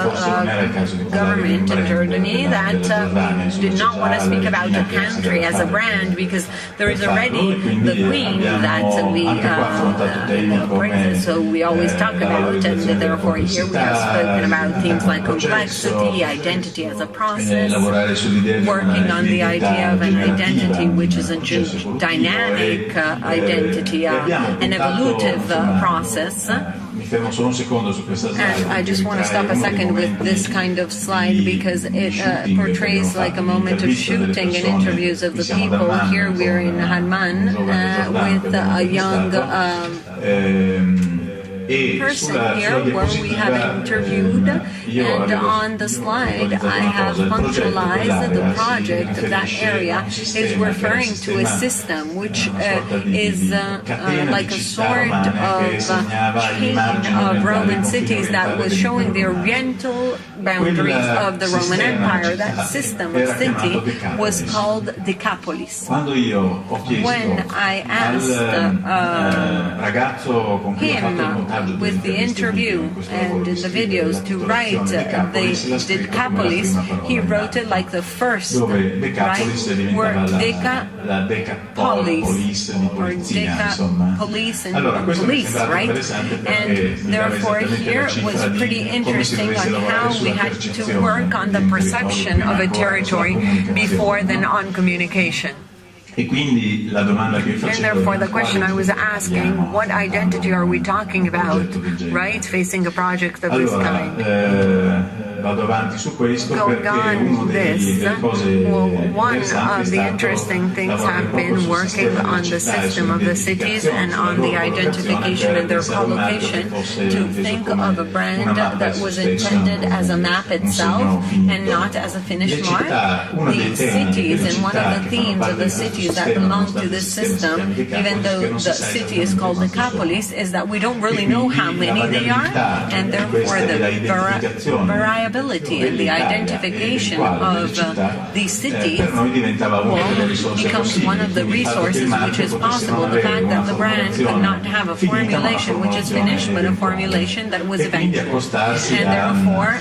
government in Jordany that we did not want to speak about a country as a brand, because there is already the queen that we praises, so we always talk about, and therefore here we have spoken about themes like complexity, identity as a process, working on the idea of an identity which is a dynamic identity, an evolutive process. And I just want to stop a second with this kind of slide, because it portrays like a moment of shooting and interviews of the people. Here we're in Harman with a young person here where we have interviewed, and on the slide I have punctualized the project of that area is referring to a system which is like a sort of chain of Roman cities that was showing the oriental boundaries of the Roman Empire. That system of city was called Decapolis. When I asked him with the interview and in the videos to write the Decapolis, he wrote it like the first, right? Where Decapolis, or Decapolis and police, right? And therefore here was pretty interesting on how we had to work on the perception of a territory before then on communication. And therefore the question I was asking, what identity are we talking about, right, facing a project of this kind? Going on this, well, one of the interesting things have been working on the system of the cities and on the identification and their collocation, to think of a brand that was intended as a map itself and not as a finished mark. The cities, and one of the themes of the cities that belong to this system, even though the city is called Decapolis, is that we don't really know how many they are, and therefore the variability and the identification of these cities becomes one of the resources which is possible. The fact that the brand could not have a formulation which is finished, but a formulation that was eventual. And therefore,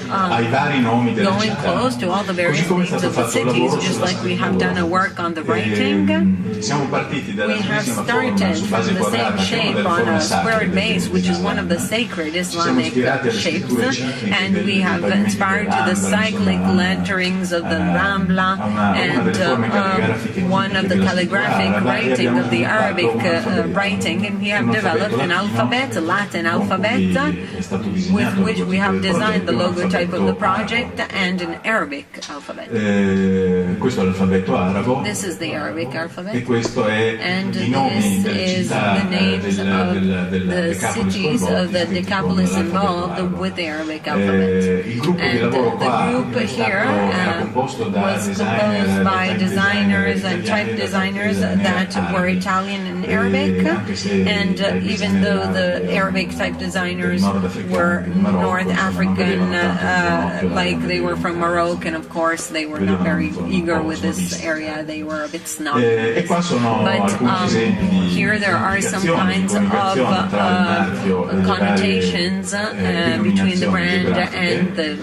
going close to all the various names of the cities, just like we have done a work on the writing, we have started from the same shape on a squared base, which is one of the sacred Islamic shapes, and we have inspired to the cyclic letterings of the Rambla and one of the calligraphic writing of the Arabic writing, and we have developed an alphabet, a Latin alphabet, with which we have designed the logotype of the project, and an Arabic alphabet. Questo è l'alfabeto arabo. This is the Arabic alphabet, E questo è and i nomi this is the delle names città of the cities of the Decapolis involved with the Arabic alphabet. Il gruppo di And lavoro the qua group here era composto da was composed by designers and type designers that were Italian and Arabic, and even though the Arabic type designers were North African, like they were from Morocco, and of course they were not very eager with this area, they were a bit snobby. E qua sono alcuni But esempi di here there are some kinds of comunicazione tra il marchio e le connotations between the brand denominazioni and geografiche. the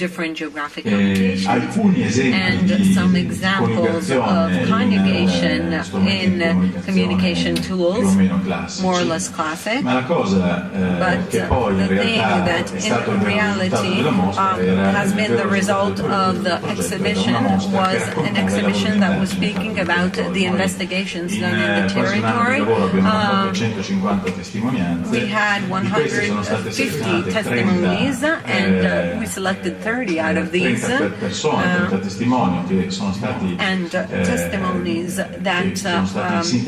different geographic Alcuni connotations, esempi and di some examples of conjugation in communication più o tools, meno classici. more or less classic. Ma la cosa But che poi in the thing realtà that è stato il in risultato reality della mostra era has been the result of the exhibition was an exhibition that was speaking about the investigations done in the territory. We had 150 testimonies, and we selected 30 out of these, and testimonies that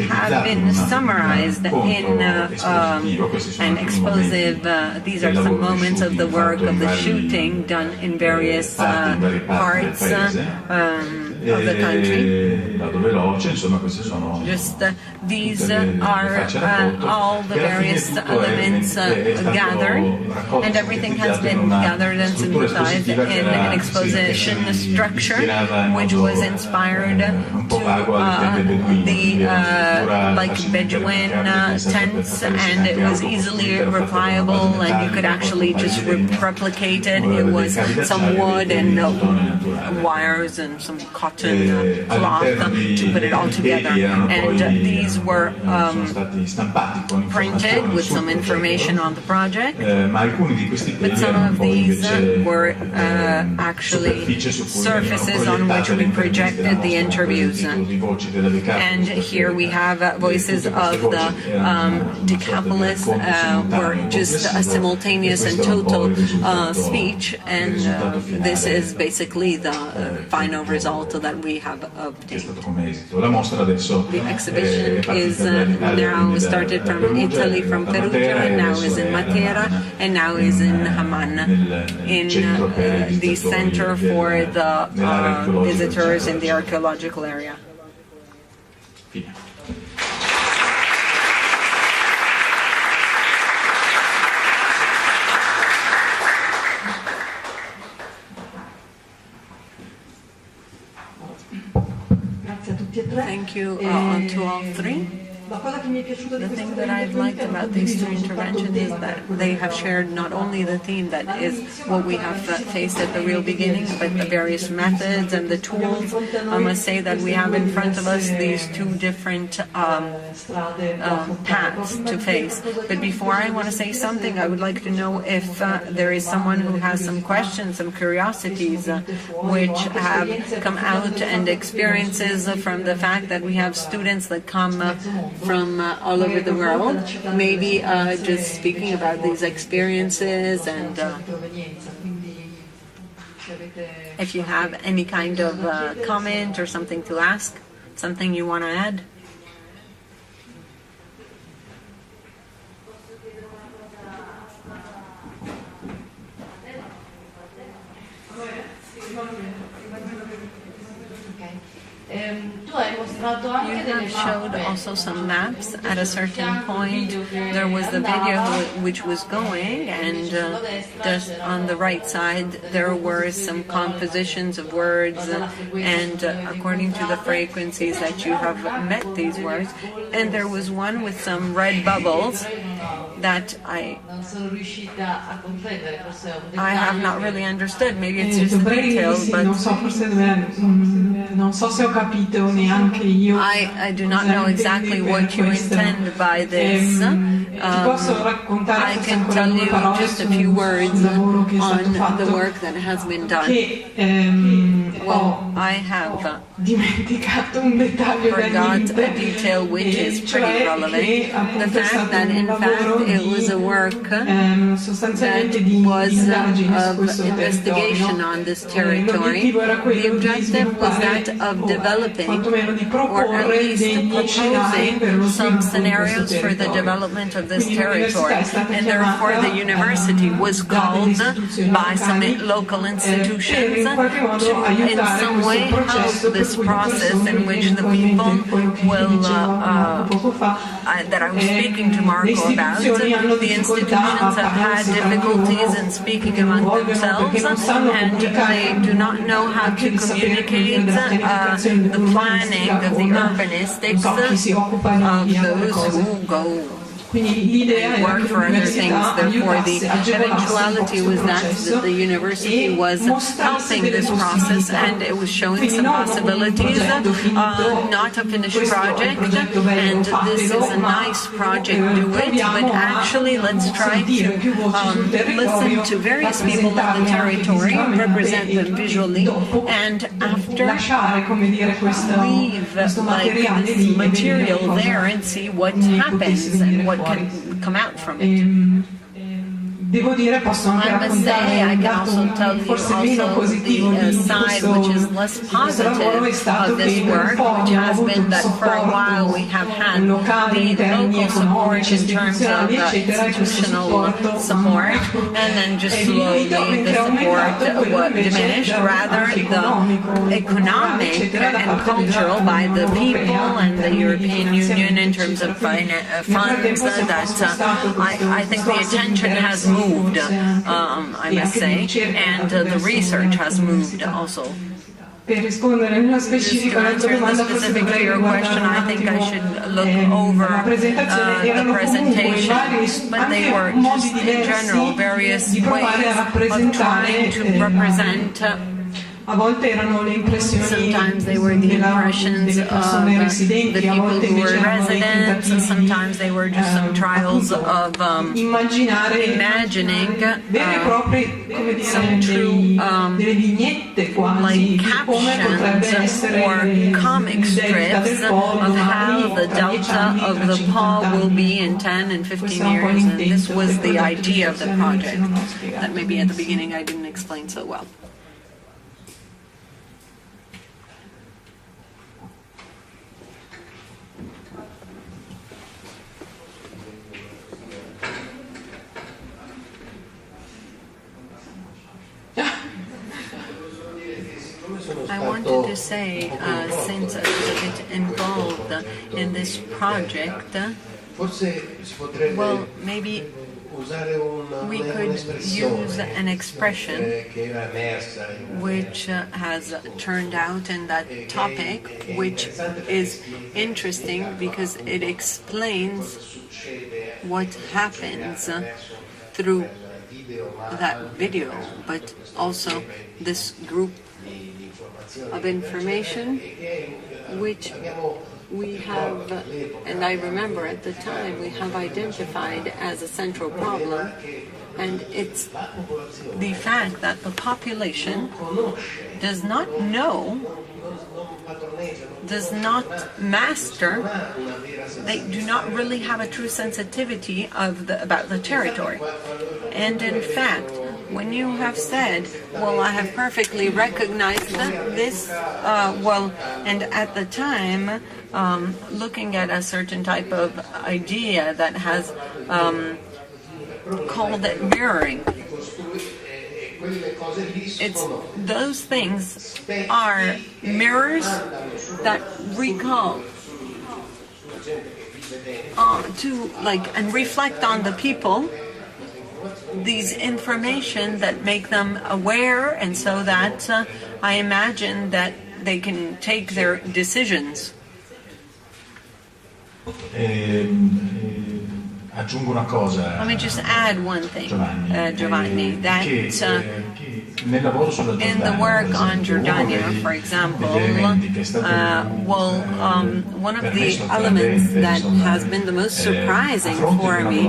have been summarized in an explosive. These are some moments of the work of the shooting done in various parts of the country. Just these are all the various elements gathered, and everything has been gathered and synthesized in an exposition structure which was inspired to the like Bedouin tents, and it was easily replicable, and you could actually just replicate it. It was some wood and wires and some cotton cloth to put it all together, and these were printed with some information on the project, but some of these were actually surfaces on which we projected the interviews. And here we have voices of the Decapolis, were just a simultaneous and total speech, and this is basically the final result that we have obtained. The exhibition is now started from Italy, from Perugia, and now is in Matera, and now is in Haman, in the center for the visitors in the archaeological area. Thank you to all three. The thing that I've liked about these two interventions is that they have shared not only the theme that is what we have faced at the real beginning, but the various methods and the tools. I must say that we have in front of us these two different paths to face. But before I want to say something, I would like to know if there is someone who has some questions, some curiosities, which have come out, and experiences from the fact that we have students that come from all over the world, maybe just speaking about these experiences, and if you have any kind of comment or something to ask, something you want to add. You have showed also some maps. At a certain point, there was the video which was going, and just on the right side there were some compositions of words, and according to the frequencies that you have met these words, and there was one with some red bubbles, that I have not really understood. Maybe it's just the details, but I do not know exactly what you intend by this. I can tell you just a few words on the work that has been done. Well, I have forgot a detail which is pretty relevant. The fact that, in fact, it was a work that was of investigation on this territory. The objective was that of developing, or at least proposing, some scenarios for the development of this territory. And therefore, the university was called by some local institutions to, in some way, help this process in which the people will, that I was speaking to Marco about. The institutions have had difficulties in speaking among themselves, and they do not know how to communicate the planning of the urbanistics of those who go and work for other things. Therefore, the eventuality was that the university was helping this process, and it was showing some possibilities, not a finished project, and this is a nice project, do it, but actually let's try to listen to various people in the territory, represent them visually, and after leave like this material there and see what happens and what can come out from it. I must say, I can also tell you also the side which is less positive of this work, which has been that for a while we have had the local support in terms of institutional support, and then just slowly the support diminished. Rather, the economic and cultural by the people and the European Union in terms of funds, that I think the attention has moved. I must say, and the research has moved also. Just to answer specifically your question, I think I should look over the presentation, but they were just in general various ways of trying to represent. Sometimes they were the impressions of the people who were residents, sometimes they were just some trials of imagining some true like captions or comic strips of how the delta of the Po will be in 10 and 15 years, and this was the idea of the project that maybe at the beginning I didn't explain so well. I wanted to say, since I was a bit involved in this project, well, maybe we could use an expression which has turned out in that topic, which is interesting because it explains what happens through that video, but also this group of information which we have, and I remember at the time, we have identified as a central problem, and it's the fact that the population does not know, does not master, they do not really have a true sensitivity of about the territory. And in fact, when you have said, well, I have perfectly recognized this, well, and at the time, looking at a certain type of idea that has called it mirroring. It's those things are mirrors that recall to and reflect on the people these information that make them aware, and so that I imagine that they can take their decisions. aggiungo una cosa. Let me just add one thing, Giovanni, that Nel lavoro sulla in the work on Jordania, for example, one of the elements that has been the most surprising for me,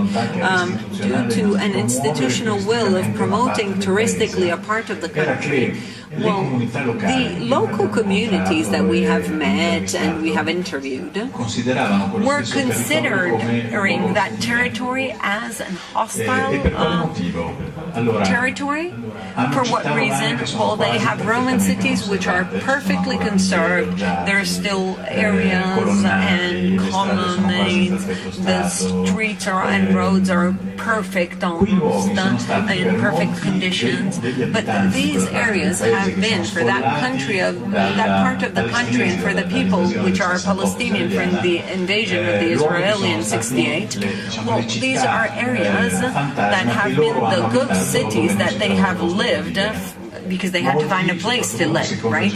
due to an institutional will of promoting touristically a part of the country, well, the local communities that we have met and we have interviewed were considering that territory as an hostile territory. For what reason? Well, they have Roman cities which are perfectly conserved. There are still areas and colonnades. The streets and roads are perfect, almost in perfect conditions. But these areas have been, for that country that part of the country, and for the people which are Palestinian from the invasion of the Israeli in '68. Well, these are areas that have been the good cities that they have lived, because they had to find a place to live, right?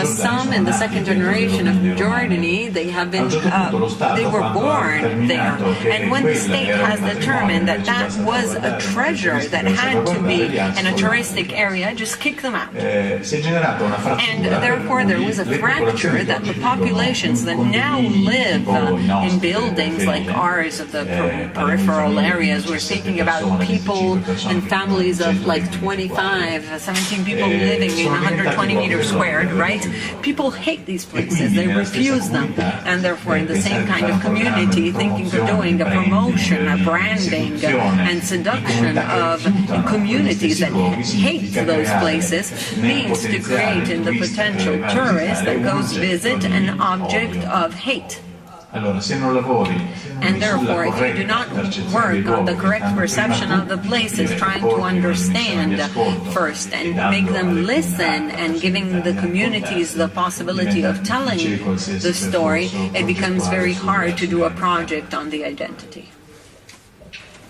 Some in the second generation of Jordany, they have been, they were born there. And when the state has determined that that was a treasure that had to be in a touristic area, just kick them out. And therefore there was a fracture that the populations that now live in buildings like ours of the peripheral areas, we're speaking about people and families of like 25, 17 people living in 120 meters squared, right? People hate these places, they refuse them, and therefore in the same kind of community, thinking of doing a promotion, a branding, and seduction of communities that hate those places means to create in the potential tourist that goes visit an object of hate. And therefore, if you do not work on the correct perception of the places, trying to understand first and make them listen and giving the communities the possibility of telling the story, it becomes very hard to do a project on the identity.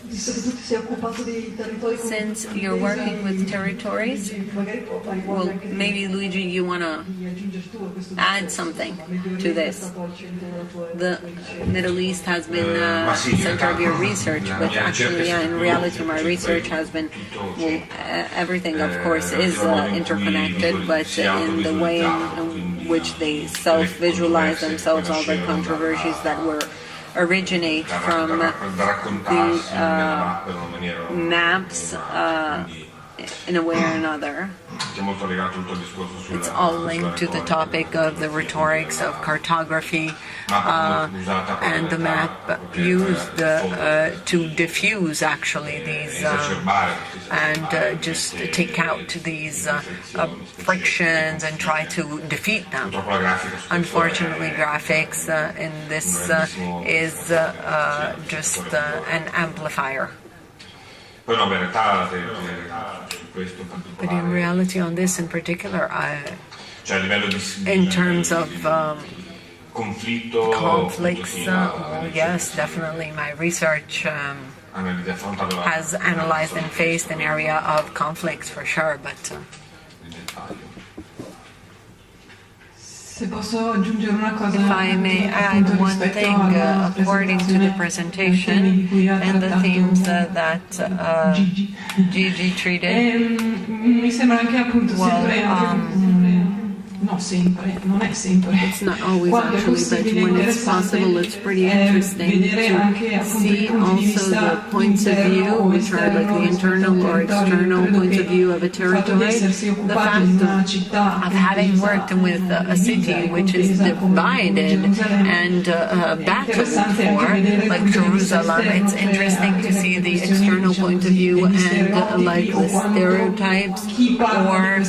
Since you're working with territories, well, maybe Luigi, you want to add something to this. The Middle East has been the center of your research, but actually, in reality, my research has been, well, everything, of course, is interconnected, but in the way in which they self-visualize themselves, all the controversies that were originate from the maps in a way or another. It's all linked to the topic of the rhetorics of cartography and the map used to diffuse actually these and just take out these frictions and try to defeat them. Unfortunately, graphics in this is just an amplifier. But in reality, on this in particular, in terms of conflicts, yes, definitely my research has analyzed and faced an area of conflicts for sure, but if I may add one thing, according to the presentation and the themes that Gigi treated, it's not always actually, but when it's possible, it's pretty interesting to see also the points of view, which are like the internal or external points of view of a territory. The fact of having worked with a city which is divided and battled for, like Jerusalem, it's interesting to see the external point of view and like the stereotypes or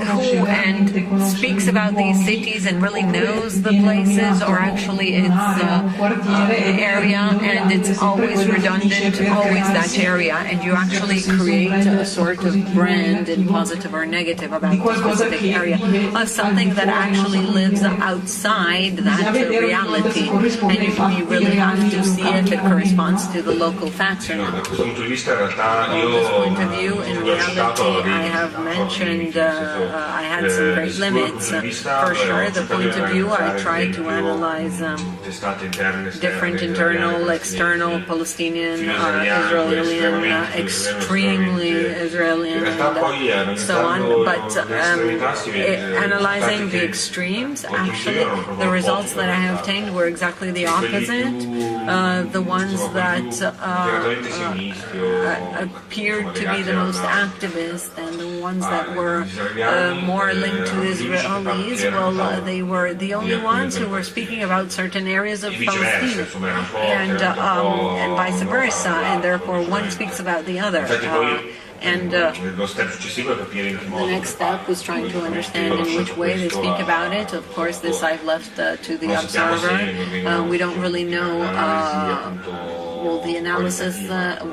who and speaks about these cities and really knows the places, or actually it's area and it's always redundant, always that area, and you actually create a sort of brand in positive or negative about the specific area of something that actually lives outside that reality, and you really have to see if it corresponds to the local facts or not. From this point of view, in reality, I have mentioned I had some great limits. For sure, the point of view, I try to analyze different internal, external, Palestinian, Israeli, extremely Israeli, and so on. But analyzing the extremes, actually, the results that I obtained were exactly the opposite. The ones that appeared to be the most activist and the ones that were more linked to Israelis, well, they were the only ones who were speaking about certain areas of Palestine, and vice versa, and therefore one speaks about the other. And the next step was trying to understand in which way they speak about it. Of course, this I've left to the observer. We don't really know. Well, the analysis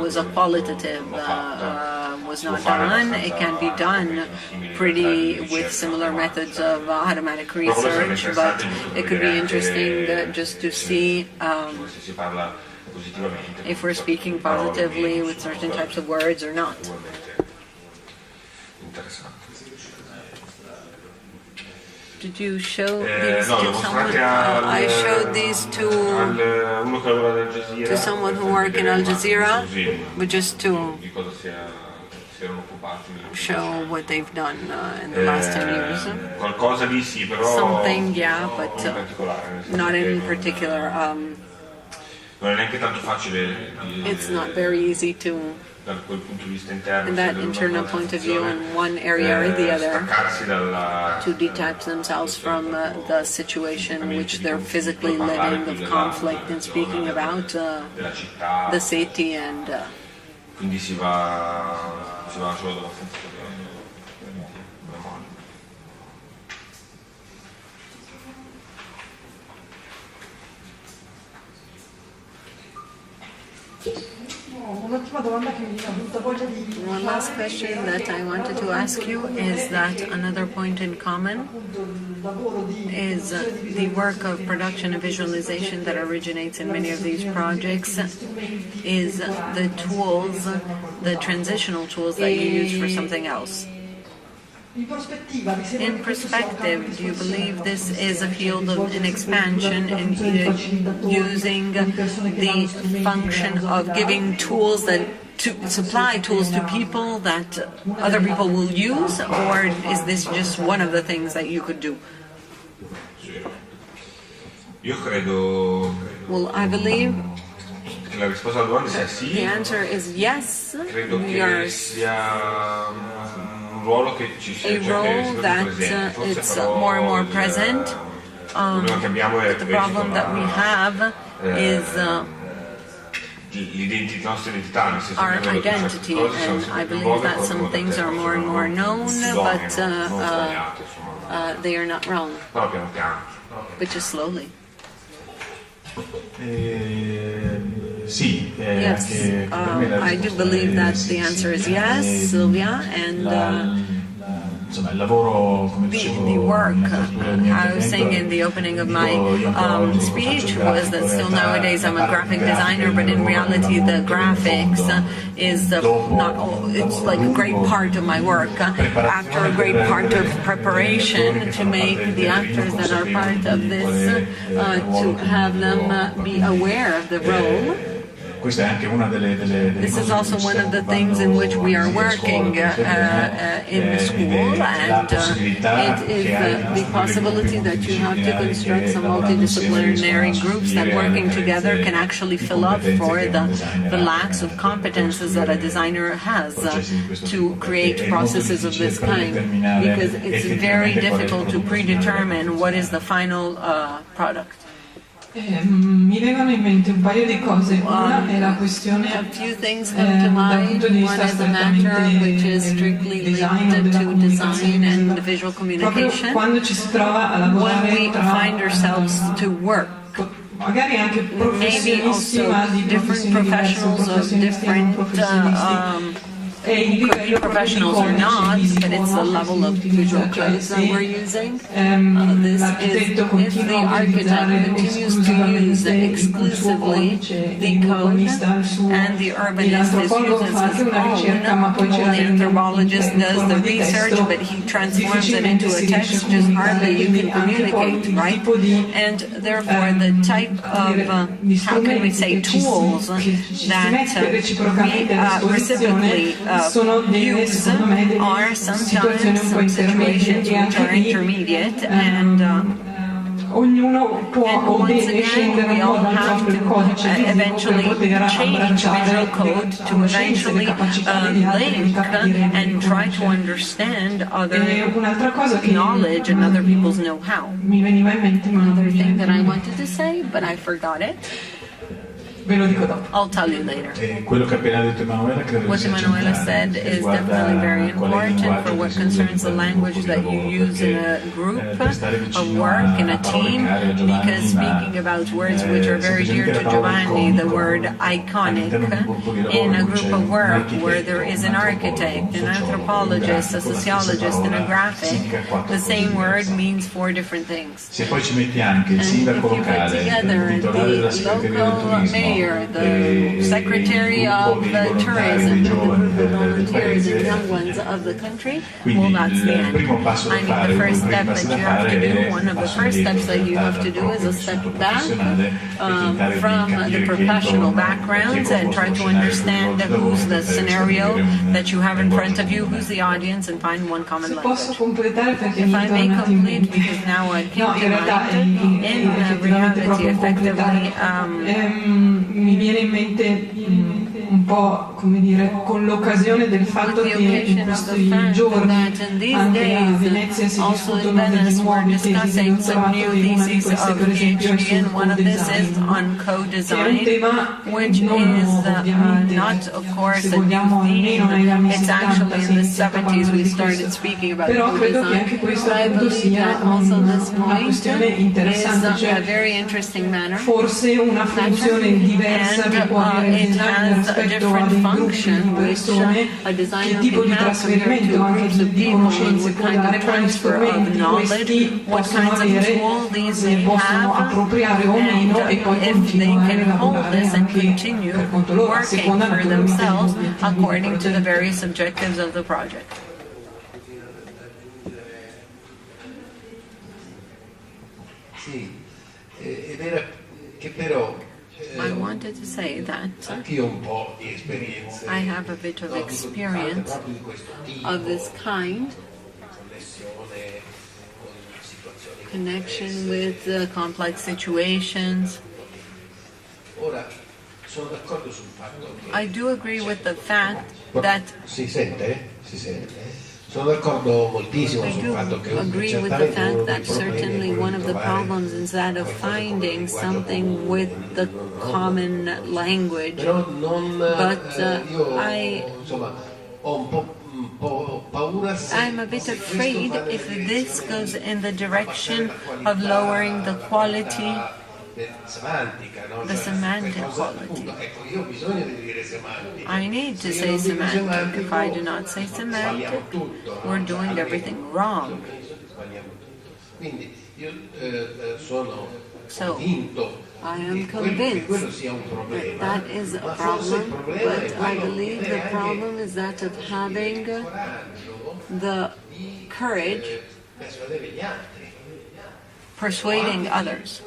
was a qualitative, was not done. It can be done pretty with similar methods of automatic research, but it could be interesting just to see if we're speaking positively with certain types of words or not. Did you show these to someone? I showed these to someone who worked in Al Jazeera, but just to show what they've done in the last 10 years. Something, yeah, but not in particular. It's not very easy to, in that internal point of view, in one area or the other, to detach themselves from the situation in which they're physically living, of conflict, and speaking about the city and one last question that I wanted to ask you is that another point in common is the work of production and visualization that originates in many of these projects is the tools, the transitional tools that you use for something else. In perspective, do you believe this is a field of an expansion in using the function of giving tools that to supply tools to people that other people will use, or is this just one of the things that you could do? Well, I believe the answer is yes. We are a role that it's more and more present. But the problem that we have is our identity, and I believe that some things are more and more known, but they are not wrong, but just slowly. Yes, I do believe that the answer is yes, Silvia, and the work, I was saying in the opening of my speech, was that still nowadays I'm a graphic designer, but in reality the graphics is not all, it's like a great part of my work. After a great part of preparation to make the actors that are part of this, to have them be aware of the role. This is also one of the things in which we are working in the school, and it is the possibility that you have to construct some multidisciplinary groups that working together can actually fill up for the lacks of competences that a designer has to create processes of this kind, because it's very difficult to predetermine what is the final product. Mi vengono in mente un paio di cose. Una è la questione a few things come to mind. One is a matter which is strictly linked to design and visual communication. Quando ci si trova a lavorare when we find ourselves to work, magari anche maybe also different professionals of different could be professionals or not, but it's the level of visual codes that we're using. This is if the architect continues to use exclusively the code and the urbanist is using his own, the anthropologist does the research, but he transforms it into a text, just hardly you can communicate, right? And therefore the type of, how can we say, tools that we reciprocally use are sometimes some situations which are intermediate and once again, we all have to eventually change visual code to eventually link and try to understand other knowledge and other people's know-how. Another thing that I wanted to say, but I forgot it. I'll tell you later. What Emanuela said is definitely very important for what concerns the language that you use in a group of work, in a team, because speaking about words which are very dear to Giovanni, the word iconic, in a group of work where there is an architect, an anthropologist, a sociologist, and a graphic, the same word means 4 different things. And if you put together the local mayor, the secretary of tourism, the group of volunteers and young ones of the country, well, that's the end. I mean, the first step that you have to do, one of the first steps that you have to do is a step back from the professional backgrounds and try to understand who's the scenario that you have in front of you, who's the audience, and find one common language. If I may complete, because now I came to mind, in reality, effectively, mi viene in mente un po', come dire, con l'occasione del fatto che in questi giorni anche a Venezia si discutono delle nuove tesi di dottorato e una di queste per esempio è sul co-design, che è un tema non nuovo ovviamente, se vogliamo almeno negli anni 70 si inizia a parlare, però credo che anche questo appunto sia una questione interessante, cioè forse una funzione diversa che può avere il design rispetto a dei gruppi di persone, che tipo di trasferimento anche di conoscenze può dare, quali strumenti questi possono avere, se possono appropriare o meno e poi continuare a lavorare anche per conto loro, a seconda naturalmente according to the various objectives of the project. Sì, ed era che però I wanted to say that I have a bit of experience of this kind, connection with complex situations. I do agree with the fact that Sono d'accordo moltissimo sul fatto che agree with the fact that certainly one of the problems is that of finding something with the common language. But I'm a bit afraid if this goes in the direction of lowering the quality, the semantic quality. I need to say semantic. If I do not say semantic, we're doing everything wrong. So, I am convinced that that is a problem, but I believe the problem is that of having the courage persuading others.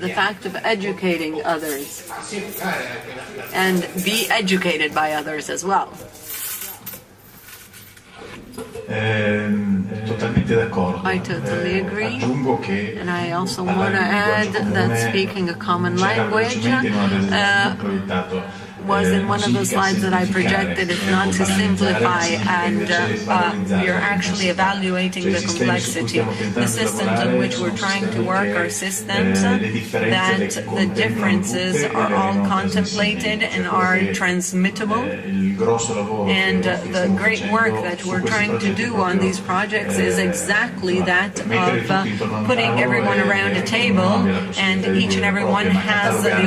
The fact of educating others and be educated by others as well. I totally agree, and I also want to add that speaking a common language was in one of the slides that I projected, it's not to simplify, and you're actually evaluating the complexity. The systems in which we're trying to work are systems that the differences are all contemplated and are transmittable, and the great work that we're trying to do on these projects is exactly that of putting everyone around a table, and each and every one has the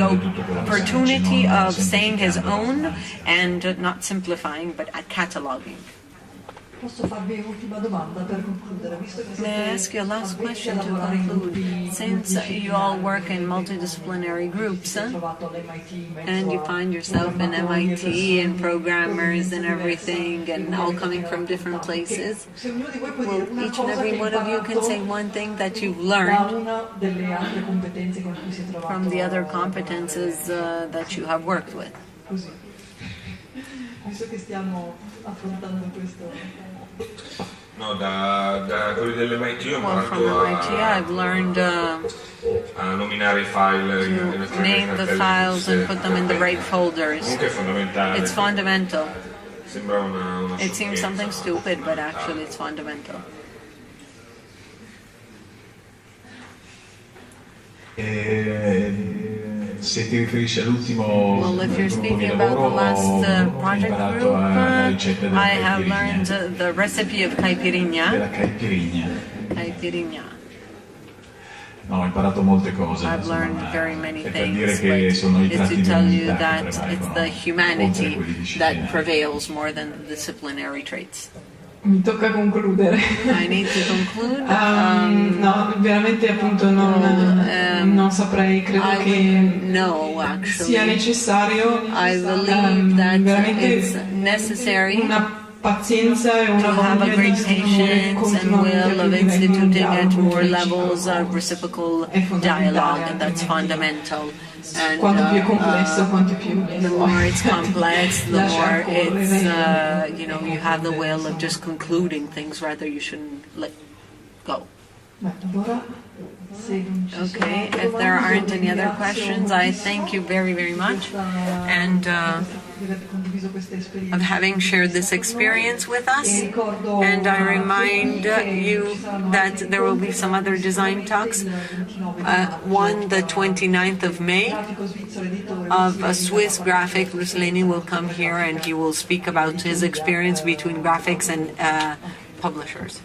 opportunity of saying his own and not simplifying but cataloging. May I ask you a last question to conclude? Since you all work in multidisciplinary groups, and you find yourself in MIT and programmers and everything, and all coming from different places, well, each and every one of you can say one thing that you've learned from the other competences that you have worked with. No, da quelli dell'MIT ho Well, from imparato MIT I've learned a nominare i file to name the files and put them in the right folders. Comunque è fondamentale. It's fundamental. Sembra una It seems something sciocchezza. stupid, but actually it's fundamental. Se ti riferisci all'ultimo Well, if you're gruppo di speaking about the lavoro, last ho project imparato group, la ricetta della I have learned caipirinha. the recipe of Della caipirinha. caipirinha. No, ho imparato molte cose. I've insomma, learned very many è per dire things, che sono i but it's tratti to di tell you umanità that che it's prevalgono, the oltre a humanity quelli that disciplinari. prevails more than the disciplinary traits. Mi tocca concludere. I need to conclude. No, veramente appunto non saprei, credo I che No, sia actually, necessario I believe that veramente it's necessary una pazienza e una to have a voglia great di promuovere patience and continuamente will of a livello instituting at dialogo more reciproco. levels of reciprocal È fondamentale, dialogue, and that's altrimenti fundamental. And quanto più è complesso, quanto più the more it's complex, the lasciar more it's, correre. you have the will of just concluding things, rather you shouldn't let go. Beh, allora, se non ci Okay, sono if there domande, aren't any other ringrazio questions, I thank you very, very much, and di aver condiviso questa esperienza. of having shared this experience with us. E ricordo And I a remind tutti che you ci saranno that altri there will be incontri, some other design talks. il 29 di One, the 29th of May, grafico svizzero editore of a Swiss graphic. Ruslaney will come here and he will speak about his experience between graphics and publishers.